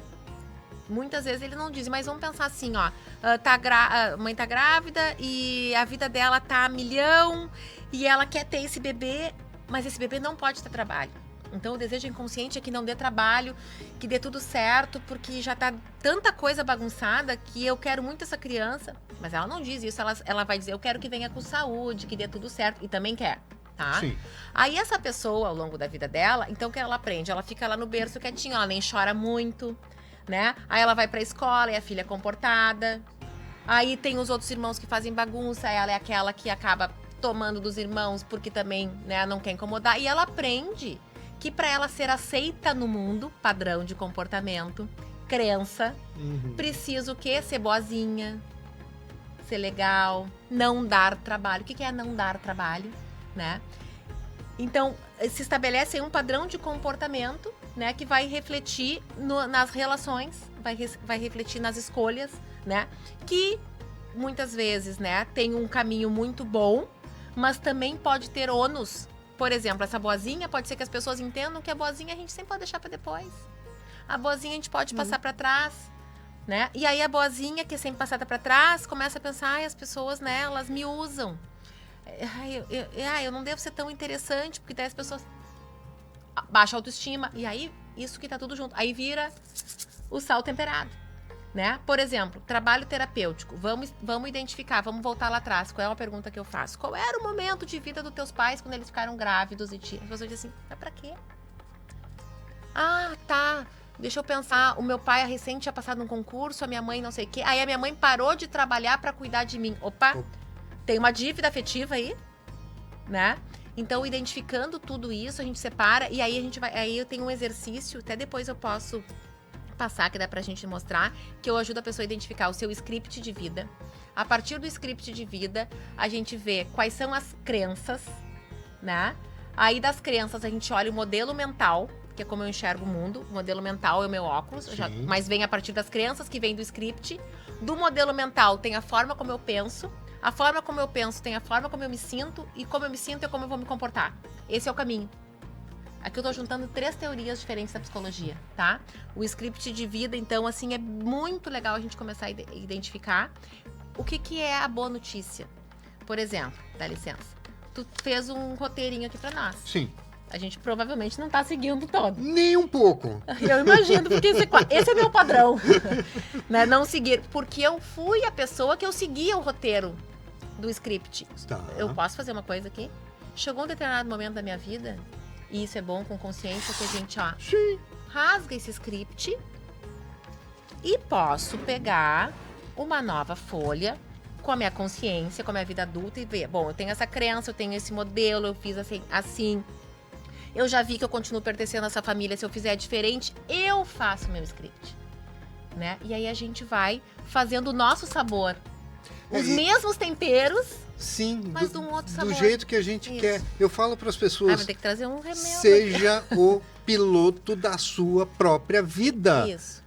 Muitas vezes ele não diz, mas vamos pensar assim, ó, a mãe tá grávida e a vida dela tá a milhão e ela quer ter esse bebê, mas esse bebê não pode ter trabalho. Então o desejo inconsciente é que não dê trabalho, que dê tudo certo, porque já tá tanta coisa bagunçada que eu quero muito essa criança, mas ela não diz isso, ela vai dizer, eu quero que venha com saúde, que dê tudo certo, e também quer. Tá? Sim. Aí essa pessoa, ao longo da vida dela, então o que ela aprende? Ela fica lá no berço quietinha, ela nem chora muito, né? Aí ela vai pra escola e a filha é comportada. Aí tem os outros irmãos que fazem bagunça, ela é aquela que acaba tomando dos irmãos porque também, né, não quer incomodar. E ela aprende que pra ela ser aceita no mundo, padrão de comportamento, crença, preciso o quê? Ser boazinha, ser legal, não dar trabalho. O que é não dar trabalho? né? Então, se estabelece aí um padrão de comportamento, né, que vai refletir nas relações, vai refletir nas escolhas, né, que muitas vezes, né, tem um caminho muito bom, mas também pode ter ônus. Por exemplo, essa boazinha, pode ser que as pessoas entendam que a boazinha a gente sempre pode deixar para depois. A boazinha a gente pode passar para trás, né? E aí a boazinha, que é sempre passada para trás, começa a pensar, ai, as pessoas, né, elas me usam. Eu não devo ser tão interessante, porque daí as pessoas baixa a autoestima. E aí, isso que tá tudo junto. Aí vira o sal temperado, né? Por exemplo, trabalho terapêutico. Vamos identificar, vamos voltar lá atrás. Qual é uma pergunta que eu faço? Qual era o momento de vida dos teus pais quando eles ficaram grávidos e as pessoas dizem assim, mas pra quê? Ah, tá. Deixa eu pensar, o meu pai recente tinha passado num concurso, a minha mãe não sei o quê. Aí a minha mãe parou de trabalhar pra cuidar de mim. Opa, tem uma dívida afetiva aí, né? Então, identificando tudo isso, a gente separa e aí a gente vai. Aí eu tenho um exercício, até depois eu posso passar, que dá pra gente mostrar, que eu ajudo a pessoa a identificar o seu script de vida. A partir do script de vida, a gente vê quais são as crenças, né? Aí das crenças a gente olha o modelo mental, que é como eu enxergo o mundo. O modelo mental é o meu óculos, mas vem a partir das crenças, que vem do script. Do modelo mental tem a forma como eu penso. A forma como eu penso tem a forma como eu me sinto, e como eu me sinto é como eu vou me comportar. Esse é o caminho. Aqui eu tô juntando 3 teorias diferentes da psicologia, tá? O script de vida, então, assim, é muito legal a gente começar a identificar o que é a boa notícia. Por exemplo, dá licença, tu fez um roteirinho aqui pra nós. Sim. A gente provavelmente não tá seguindo todo. Nem um pouco. Eu imagino, porque esse é meu padrão. Né? Não seguir. Porque eu fui a pessoa que eu seguia o roteiro do script. Tá. Eu posso fazer uma coisa aqui? Chegou um determinado momento da minha vida, e isso é bom com consciência, que a gente, ó, Sim. rasga esse script e posso pegar uma nova folha com a minha consciência, com a minha vida adulta e ver, bom, eu tenho essa crença, eu tenho esse modelo, eu fiz assim. Eu já vi que eu continuo pertencendo a essa família. Se eu fizer diferente, eu faço meu script, né? E aí a gente vai fazendo o nosso sabor. Os mesmos temperos, sim, mas de um outro sabor. Do jeito que a gente quer. Eu falo para as pessoas, vai ter que trazer um remédio. Seja o piloto da sua própria vida. Isso.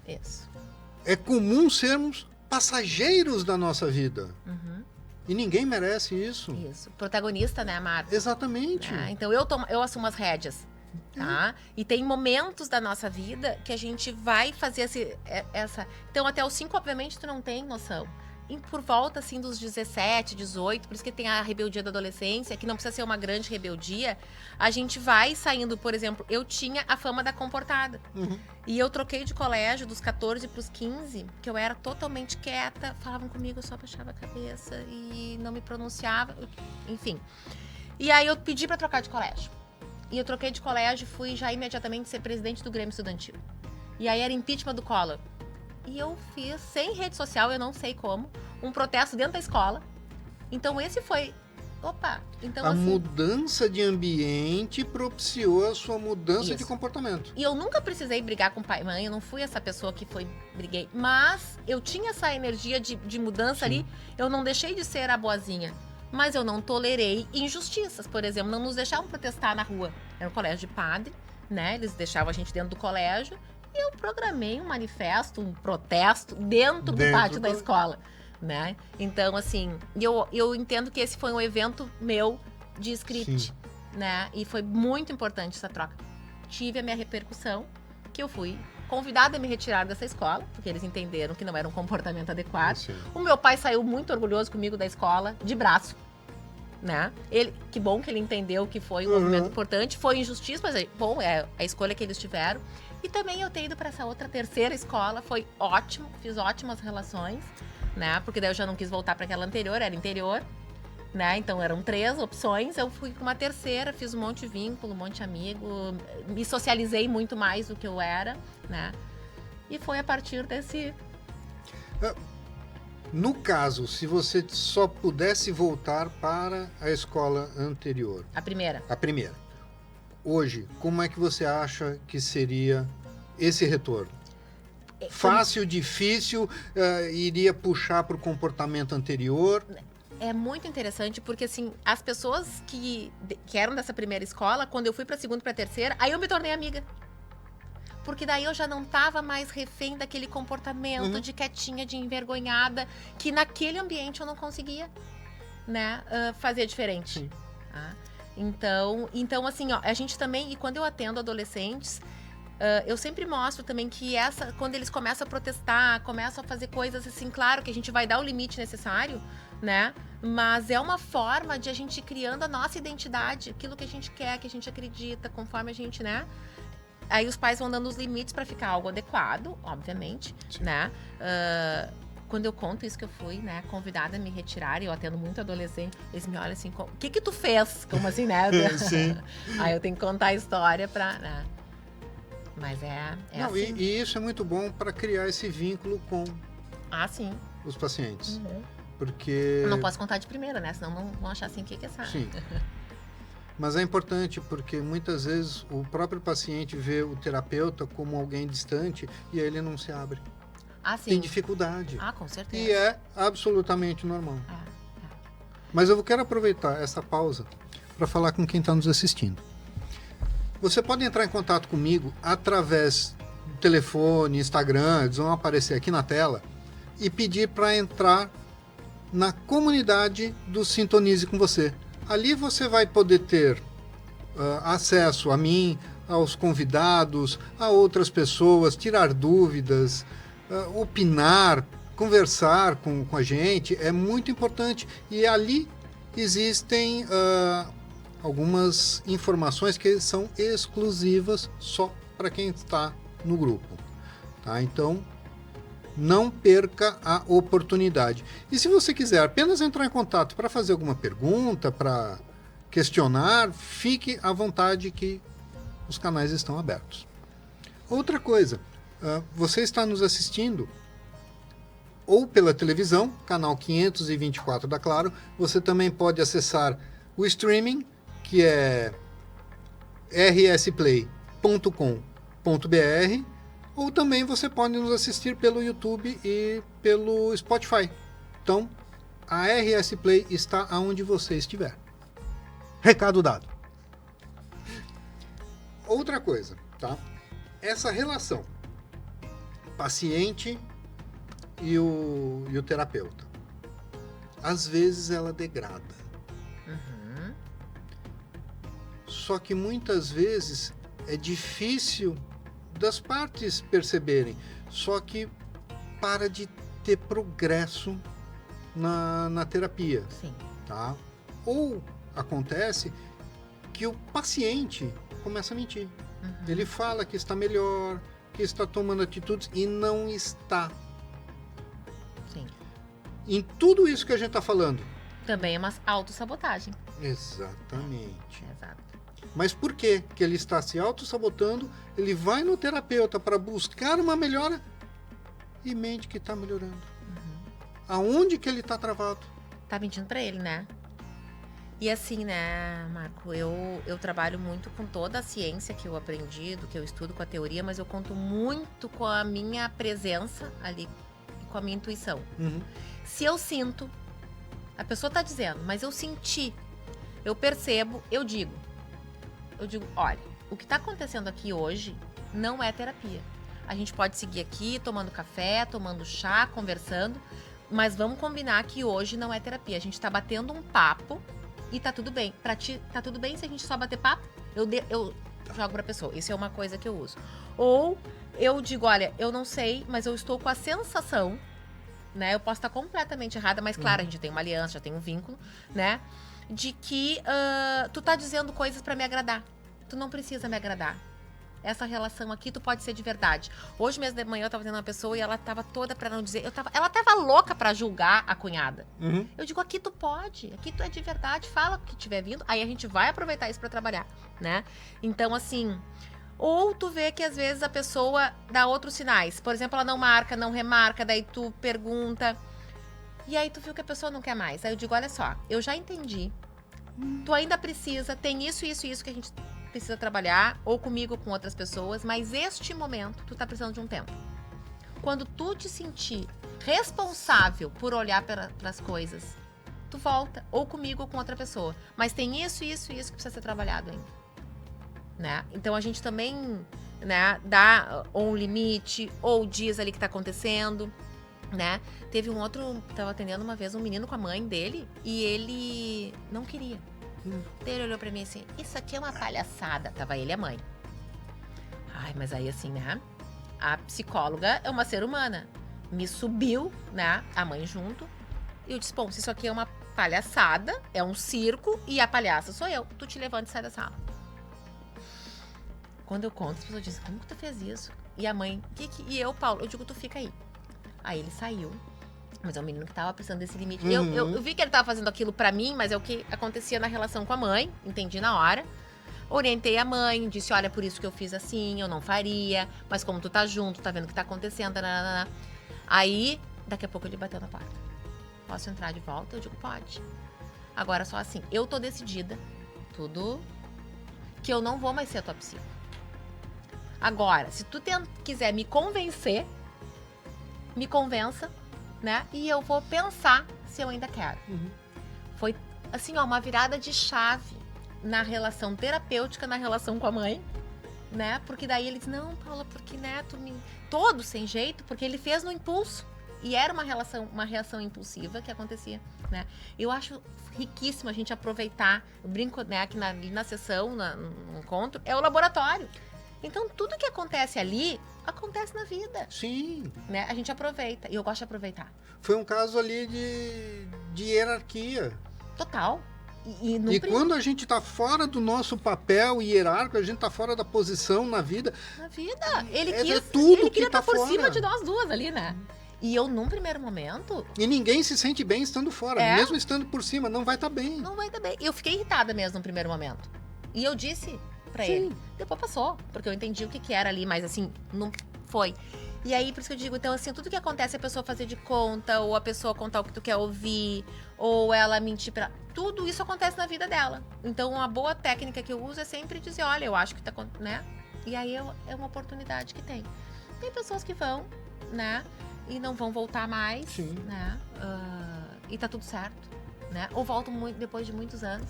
É comum sermos passageiros da nossa vida. Uhum. E ninguém merece isso. Isso. Protagonista, né, Marta? Exatamente. Então eu assumo as rédeas, tá? E tem momentos da nossa vida que a gente vai fazer essa... Então até os 5, obviamente, tu não tem noção. E por volta, assim, dos 17, 18, por isso que tem a rebeldia da adolescência, que não precisa ser uma grande rebeldia, a gente vai saindo, por exemplo, eu tinha a fama da comportada. Uhum. E eu troquei de colégio dos 14 para os 15, que eu era totalmente quieta, falavam comigo, eu só abaixava a cabeça e não me pronunciava, enfim. E aí eu pedi para trocar de colégio. E eu troquei de colégio e fui já imediatamente ser presidente do Grêmio Estudantil. E aí era impeachment do Collor. E eu fiz, sem rede social, eu não sei como, um protesto dentro da escola. Então esse foi... Opa! Então, a assim, mudança de ambiente propiciou a sua mudança de comportamento. E eu nunca precisei brigar com pai e mãe, eu não fui essa pessoa que briguei. Mas eu tinha essa energia de mudança ali, eu não deixei de ser a boazinha. Mas eu não tolerei injustiças, por exemplo, não nos deixavam protestar na rua. Era um colégio de padre, né? Eles deixavam a gente dentro do colégio. E eu programei um manifesto, um protesto dentro do pátio da escola, né? Então, assim, eu entendo que esse foi um evento meu de script, né? E foi muito importante essa troca. Tive a minha repercussão, que eu fui convidada a me retirar dessa escola, porque eles entenderam que não era um comportamento adequado. Sim. O meu pai saiu muito orgulhoso comigo da escola, de braço, né? Que bom que ele entendeu que foi um movimento importante, foi injustiça, mas bom, é a escolha que eles tiveram. E também eu ter ido para essa outra terceira escola, foi ótimo, fiz ótimas relações, né? Porque daí eu já não quis voltar para aquela anterior, era interior, né? Então eram 3 opções, eu fui para uma terceira, fiz um monte de vínculo, um monte de amigo, me socializei muito mais do que eu era, né? E foi a partir desse... No caso, se você só pudesse voltar para a escola anterior. A primeira. Hoje, como é que você acha que seria esse retorno? Fácil, difícil, iria puxar para o comportamento anterior? É muito interessante, porque assim, as pessoas que eram dessa primeira escola, quando eu fui pra segunda e pra terceira, aí eu me tornei amiga. Porque daí eu já não tava mais refém daquele comportamento de quietinha, de envergonhada, que naquele ambiente eu não conseguia, né, fazer diferente. Sim. Tá? Então, assim, ó, a gente também, e quando eu atendo adolescentes, eu sempre mostro também que quando eles começam a protestar, começam a fazer coisas assim, claro que a gente vai dar o limite necessário, né? Mas é uma forma de a gente ir criando a nossa identidade, aquilo que a gente quer, que a gente acredita, conforme a gente, né? Aí os pais vão dando os limites para ficar algo adequado, obviamente, Sim. né? Quando eu conto isso que eu fui, né, convidada a me retirar, e eu atendo muito adolescente, eles me olham assim, o que tu fez? Como assim, né? Sim. Aí eu tenho que contar a história pra... Né? Mas Não, assim. e isso é muito bom para criar esse vínculo com Sim. os pacientes. Uhum. Porque... Eu não posso contar de primeira, né? Senão não vão achar assim, o que é essa? Sim. Mas é importante porque muitas vezes o próprio paciente vê o terapeuta como alguém distante e aí ele não se abre. Sim. Tem dificuldade. Com certeza. E é absolutamente normal. É. Mas eu quero aproveitar essa pausa para falar com quem está nos assistindo. Você pode entrar em contato comigo através do telefone, Instagram, eles vão aparecer aqui na tela, e pedir para entrar na comunidade do Sintonize com Você. Ali você vai poder ter acesso a mim, aos convidados, a outras pessoas, tirar dúvidas, opinar, conversar com a gente. É muito importante. E ali existem algumas informações que são exclusivas só para quem está no grupo. Tá? Então, não perca a oportunidade. E se você quiser apenas entrar em contato para fazer alguma pergunta, para questionar, fique à vontade que os canais estão abertos. Outra coisa, você está nos assistindo ou pela televisão, canal 524 da Claro, você também pode acessar o streaming, que é rsplay.com.br, ou também você pode nos assistir pelo YouTube e pelo Spotify. Então, a RS Play está aonde você estiver. Recado dado. Outra coisa, tá? Essa relação paciente e o terapeuta, às vezes ela degrada. Uhum. Só que muitas vezes é difícil das partes perceberem, só que para de ter progresso na terapia. Sim. Tá? Ou acontece que o paciente começa a mentir. Uhum. Ele fala que está melhor, que está tomando atitudes e não está. Sim. Em tudo isso que a gente está falando. Também é uma autossabotagem. Exatamente. Exato. Mas por quê? Que ele está se auto-sabotando, ele vai no terapeuta para buscar uma melhora e mente que está melhorando. Aonde que ele está travado? Tá mentindo pra ele, né? E assim, né, Marco, eu trabalho muito com toda a ciência que eu aprendi, do que eu estudo com a teoria, mas eu conto muito com a minha presença ali e com a minha intuição. Uhum. Se eu sinto, a pessoa tá dizendo, mas eu senti, eu percebo, eu digo, olha, o que tá acontecendo aqui hoje não é terapia. A gente pode seguir aqui tomando café, tomando chá, conversando, mas vamos combinar que hoje não é terapia. A gente tá batendo um papo e tá tudo bem. Pra ti, tá tudo bem se a gente só bater papo? Eu jogo pra pessoa. Isso é uma coisa que eu uso. Ou eu digo, olha, eu não sei, mas eu estou com a sensação, né? Eu posso estar completamente errada, mas claro, a gente tem uma aliança, já tem um vínculo, né? De que tu tá dizendo coisas pra me agradar. Tu não precisa me agradar. Essa relação aqui, tu pode ser de verdade. Hoje mesmo de manhã eu tava tendo uma pessoa e ela tava toda pra não dizer... Ela tava louca pra julgar a cunhada. Uhum. Eu digo, aqui tu pode. Aqui tu é de verdade. Fala o que tiver vindo. Aí a gente vai aproveitar isso pra trabalhar, né? Então, assim... Ou tu vê que às vezes a pessoa dá outros sinais. Por exemplo, ela não marca, não remarca. Daí tu pergunta... E aí tu viu que a pessoa não quer mais. Aí eu digo, olha só, eu já entendi. Tu ainda precisa, tem isso que a gente precisa trabalhar, ou comigo ou com outras pessoas, mas este momento tu tá precisando de um tempo. Quando tu te sentir responsável por olhar para as coisas tu volta, ou comigo ou com outra pessoa. Mas tem isso que precisa ser trabalhado ainda. Né? Então a gente também, né, dá ou um limite, ou dias ali que tá acontecendo, né? Teve um outro, tava atendendo uma vez um menino com a mãe dele, e ele não queria. Ele olhou pra mim assim, isso aqui é uma palhaçada. Tava ele e a mãe. Ai, mas aí assim, né? A psicóloga é uma ser humana. Me subiu, né? A mãe junto. E eu disse, bom, se isso aqui é uma palhaçada, é um circo, e a palhaça sou eu. Tu te levanta e sai da sala. Quando eu conto, as pessoas dizem, como que tu fez isso? E a mãe, e eu, Paulo, eu digo, tu fica aí. Aí ele saiu. Mas é um menino que tava precisando desse limite. Eu vi que ele tava fazendo aquilo pra mim, mas é o que acontecia na relação com a mãe. Entendi na hora. Orientei a mãe, disse, olha, por isso que eu fiz assim, eu não faria. Mas como tu tá junto, tá vendo o que tá acontecendo. Nananana. Aí, daqui a pouco ele bateu na porta. Posso entrar de volta? Eu digo, pode. Agora só assim, eu tô decidida, tudo, que eu não vou mais ser a tua psico. Agora, se tu quiser me convencer, me convença, né? E eu vou pensar se eu ainda quero. Foi, assim, ó, uma virada de chave na relação terapêutica, na relação com a mãe, né? Porque daí ele disse, não, Paula, porque, né, todo sem jeito, porque ele fez no impulso. E era uma reação impulsiva que acontecia, né? Eu acho riquíssimo a gente aproveitar, eu brinco, né, aqui na sessão, no encontro, é o laboratório. Então, tudo que acontece ali, acontece na vida. Sim. Né? A gente aproveita, e eu gosto de aproveitar. Foi um caso ali de hierarquia. Total. E quando a gente está fora do nosso papel hierárquico, a gente está fora da posição na vida. Na vida. Ele queria estar por fora. Cima de nós duas ali, né? E eu, num primeiro momento... E ninguém se sente bem estando fora. Mesmo estando por cima, não vai estar bem. Não vai estar bem. Eu fiquei irritada mesmo no primeiro momento. E eu disse pra ele. Depois passou, porque eu entendi o que era ali, mas assim, não foi. E aí, por isso que eu digo, então assim, tudo que acontece, a pessoa fazer de conta, ou a pessoa contar o que tu quer ouvir, ou ela mentir pra... Tudo isso acontece na vida dela. Então, uma boa técnica que eu uso é sempre dizer, olha, eu acho que tá... né? E aí, é uma oportunidade que tem. Tem pessoas que vão, né? E não vão voltar mais, né? E tá tudo certo, né? Ou voltam depois de muitos anos.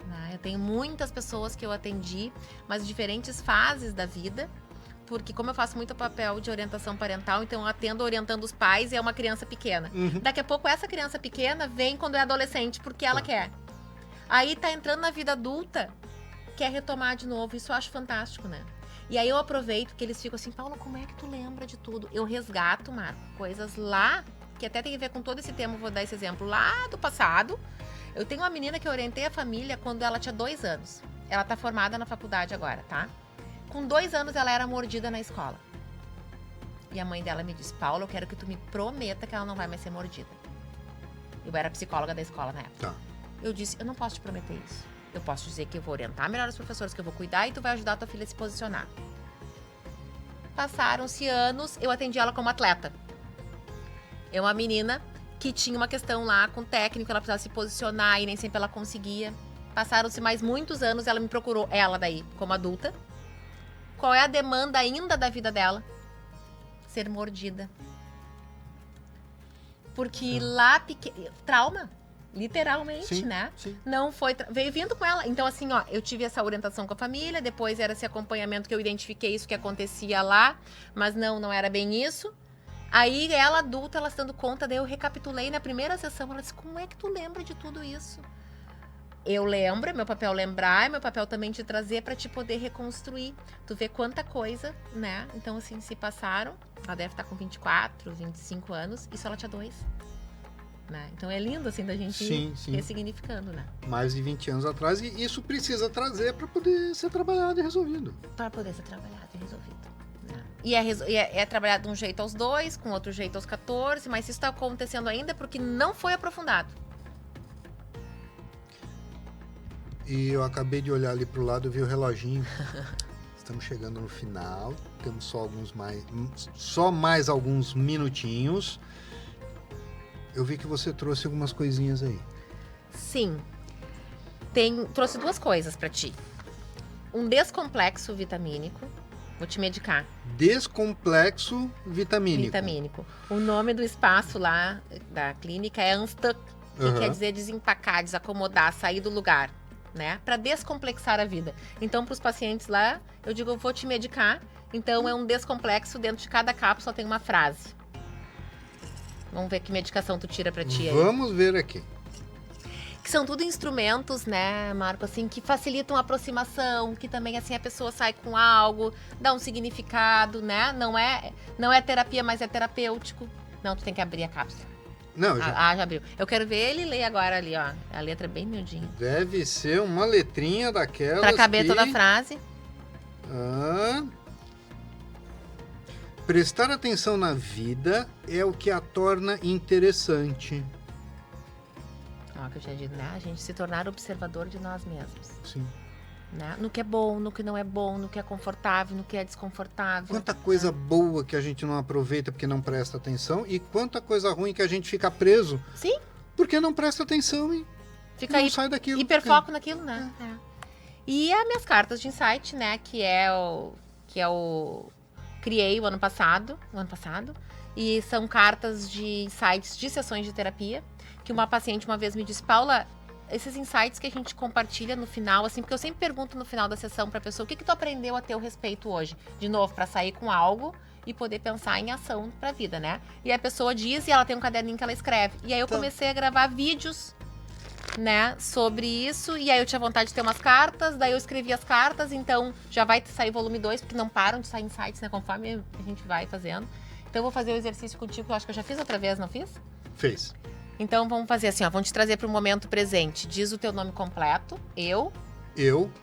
Né? Eu tenho muitas pessoas que eu atendi, mas diferentes fases da vida, porque como eu faço muito papel de orientação parental, então eu atendo orientando os pais e é uma criança pequena. Daqui a pouco essa criança pequena vem quando é adolescente, porque ela quer. Aí tá entrando na vida adulta, quer retomar de novo, isso eu acho fantástico, né? E aí eu aproveito que eles ficam assim, Paula, como é que tu lembra de tudo? Eu resgato, Marco, coisas lá, que até tem a ver com todo esse tema, vou dar esse exemplo, lá do passado. Eu tenho uma menina que eu orientei a família quando ela tinha 2 anos. Ela tá formada na faculdade agora, tá? Com 2 anos ela era mordida na escola. E a mãe dela me disse, Paula, eu quero que tu me prometa que ela não vai mais ser mordida. Eu era psicóloga da escola na época. Tá. Eu disse, eu não posso te prometer isso. Eu posso dizer que eu vou orientar melhor os professores, que eu vou cuidar e tu vai ajudar a tua filha a se posicionar. Passaram-se anos, eu atendi ela como atleta. É uma menina que tinha uma questão lá com o técnico, ela precisava se posicionar e nem sempre ela conseguia. Passaram-se mais muitos anos, ela me procurou, ela daí, como adulta. Qual é a demanda ainda da vida dela? Ser mordida. Porque lá, trauma. Literalmente, né? Sim. Não foi... Veio vindo com ela. Então, assim, ó, eu tive essa orientação com a família, depois era esse acompanhamento que eu identifiquei isso que acontecia lá, mas não era bem isso. Aí, ela adulta, ela se dando conta, daí eu recapitulei na primeira sessão, ela disse, como é que tu lembra de tudo isso? Eu lembro, é meu papel lembrar, é meu papel também te trazer pra te poder reconstruir. Tu vê quanta coisa, né? Então, assim, se passaram, ela deve estar com 24, 25 anos, isso ela tinha 2. Né? Então é lindo assim da gente ressignificando, né? Mais de 20 anos atrás, e isso precisa trazer para poder ser trabalhado e resolvido. Para poder ser trabalhado e resolvido. Né? E é trabalhado de um jeito aos 2, com outro jeito aos 14, mas isso está acontecendo ainda porque não foi aprofundado. E eu acabei de olhar ali pro lado e vi o reloginho. Estamos chegando no final, temos só mais alguns minutinhos. Eu vi que você trouxe algumas coisinhas aí. Sim. Trouxe 2 coisas pra ti. Um descomplexo vitamínico. Vou te medicar. Descomplexo vitamínico. Vitamínico. O nome do espaço lá da clínica é Unstuck que Uhum. quer dizer desempacar, desacomodar, sair do lugar, né? Para descomplexar a vida. Então, para os pacientes lá, eu digo, eu vou te medicar. Então, é um descomplexo, dentro de cada cápsula tem uma frase. Vamos ver que medicação tu tira para ti aí. Vamos ver aqui. Que são tudo instrumentos, né, Marco, assim, que facilitam a aproximação, que também, assim, a pessoa sai com algo, dá um significado, né? Não é terapia, mas é terapêutico. Não, tu tem que abrir a cápsula. Não, já. Já abriu. Eu quero ver ele ler agora ali, ó. A letra é bem miudinha. Deve ser uma letrinha daquelas Pra caber que... toda a frase. Prestar atenção na vida é o que a torna interessante. Ó, que eu já disse, né? A gente se tornar observador de nós mesmos. Sim. Né? No que é bom, no que não é bom, no que é confortável, no que é desconfortável. Quanta coisa boa que a gente não aproveita porque não presta atenção e quanta coisa ruim que a gente fica preso Sim. porque não presta atenção e Fica não aí sai daquilo. hiperfoco naquilo, né? É. E as minhas cartas de insight, né? Que é o criei o ano passado. E são cartas de insights de sessões de terapia. Que uma paciente uma vez me disse, Paula, esses insights que a gente compartilha no final, assim, porque eu sempre pergunto no final da sessão pra pessoa, o que tu aprendeu a teu respeito hoje? De novo, pra sair com algo e poder pensar em ação pra vida, né? E a pessoa diz e ela tem um caderninho que ela escreve. E aí eu comecei a gravar vídeos, né, sobre isso, e aí eu tinha vontade de ter umas cartas, daí eu escrevi as cartas, então já vai sair volume 2, porque não param de sair insights, né, conforme a gente vai fazendo. Então eu vou fazer o exercício contigo, que eu acho que eu já fiz outra vez, não fiz? Fez. Então vamos fazer assim, ó, vamos te trazer para o momento presente. Diz o teu nome completo, eu,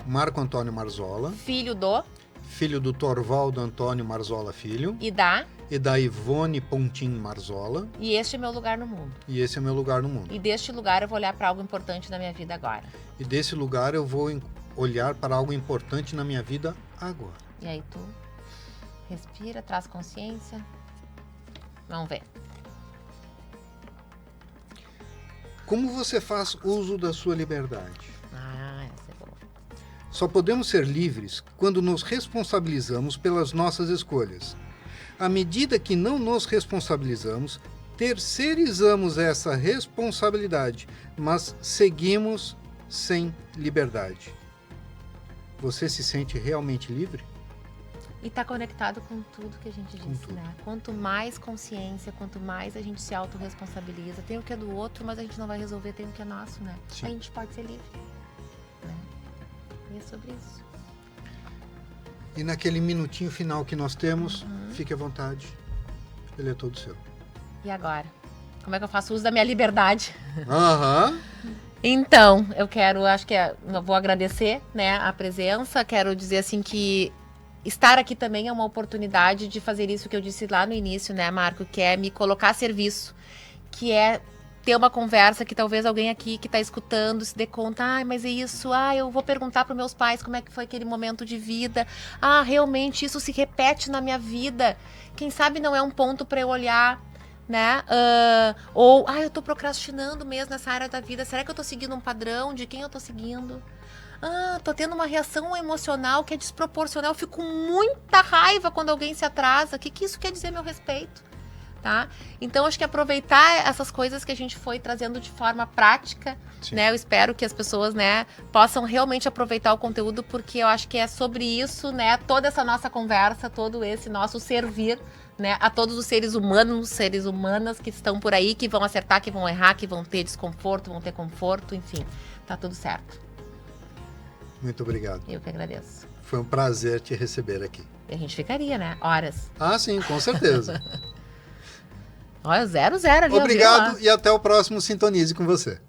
Marco Antônio Marzola, filho filho do Torvaldo Antônio Marzola Filho, e da Ivone Pontin Marzola, e este é meu lugar no mundo. e esse é meu lugar no mundo. E deste lugar eu vou olhar para algo importante na minha vida agora. E desse lugar eu vou olhar para algo importante na minha vida agora. E aí tu respira, traz consciência. Vamos ver. Como você faz uso da sua liberdade? Essa é boa. Só podemos ser livres quando nos responsabilizamos pelas nossas escolhas. À medida que não nos responsabilizamos, terceirizamos essa responsabilidade, mas seguimos sem liberdade. Você se sente realmente livre? E tá conectado com tudo que a gente Com disse, tudo. né? Quanto mais consciência, quanto mais a gente se autorresponsabiliza, tem o que é do outro, mas a gente não vai resolver, tem o que é nosso, né? Sim. A gente pode ser livre, né? E é sobre isso. E naquele minutinho final que nós temos, fique à vontade. Ele é todo seu. E agora? Como é que eu faço uso da minha liberdade? Aham. Então, eu vou agradecer, né, a presença, quero dizer assim que estar aqui também é uma oportunidade de fazer isso que eu disse lá no início, né, Marco, que é me colocar a serviço, que é ter uma conversa que talvez alguém aqui que está escutando se dê conta, mas é isso, eu vou perguntar para meus pais como é que foi aquele momento de vida, realmente isso se repete na minha vida, quem sabe não é um ponto para eu olhar, né, eu tô procrastinando mesmo nessa área da vida, será que eu tô seguindo um padrão, de quem eu tô seguindo? Tô tendo uma reação emocional que é desproporcional, eu fico com muita raiva quando alguém se atrasa, o que isso quer dizer a meu respeito? Tá? Então, acho que aproveitar essas coisas que a gente foi trazendo de forma prática, né? Eu espero que as pessoas, né, possam realmente aproveitar o conteúdo, porque eu acho que é sobre isso, né, toda essa nossa conversa, todo esse nosso servir, né, a todos os seres humanos, seres humanas que estão por aí, que vão acertar, que vão errar, que vão ter desconforto, vão ter conforto, enfim, tá tudo certo. Muito obrigado. Eu que agradeço. Foi um prazer te receber aqui. E a gente ficaria, né, horas. Sim, com certeza. Olha, 0-0 ali. Obrigado e até o próximo Sintonize com você.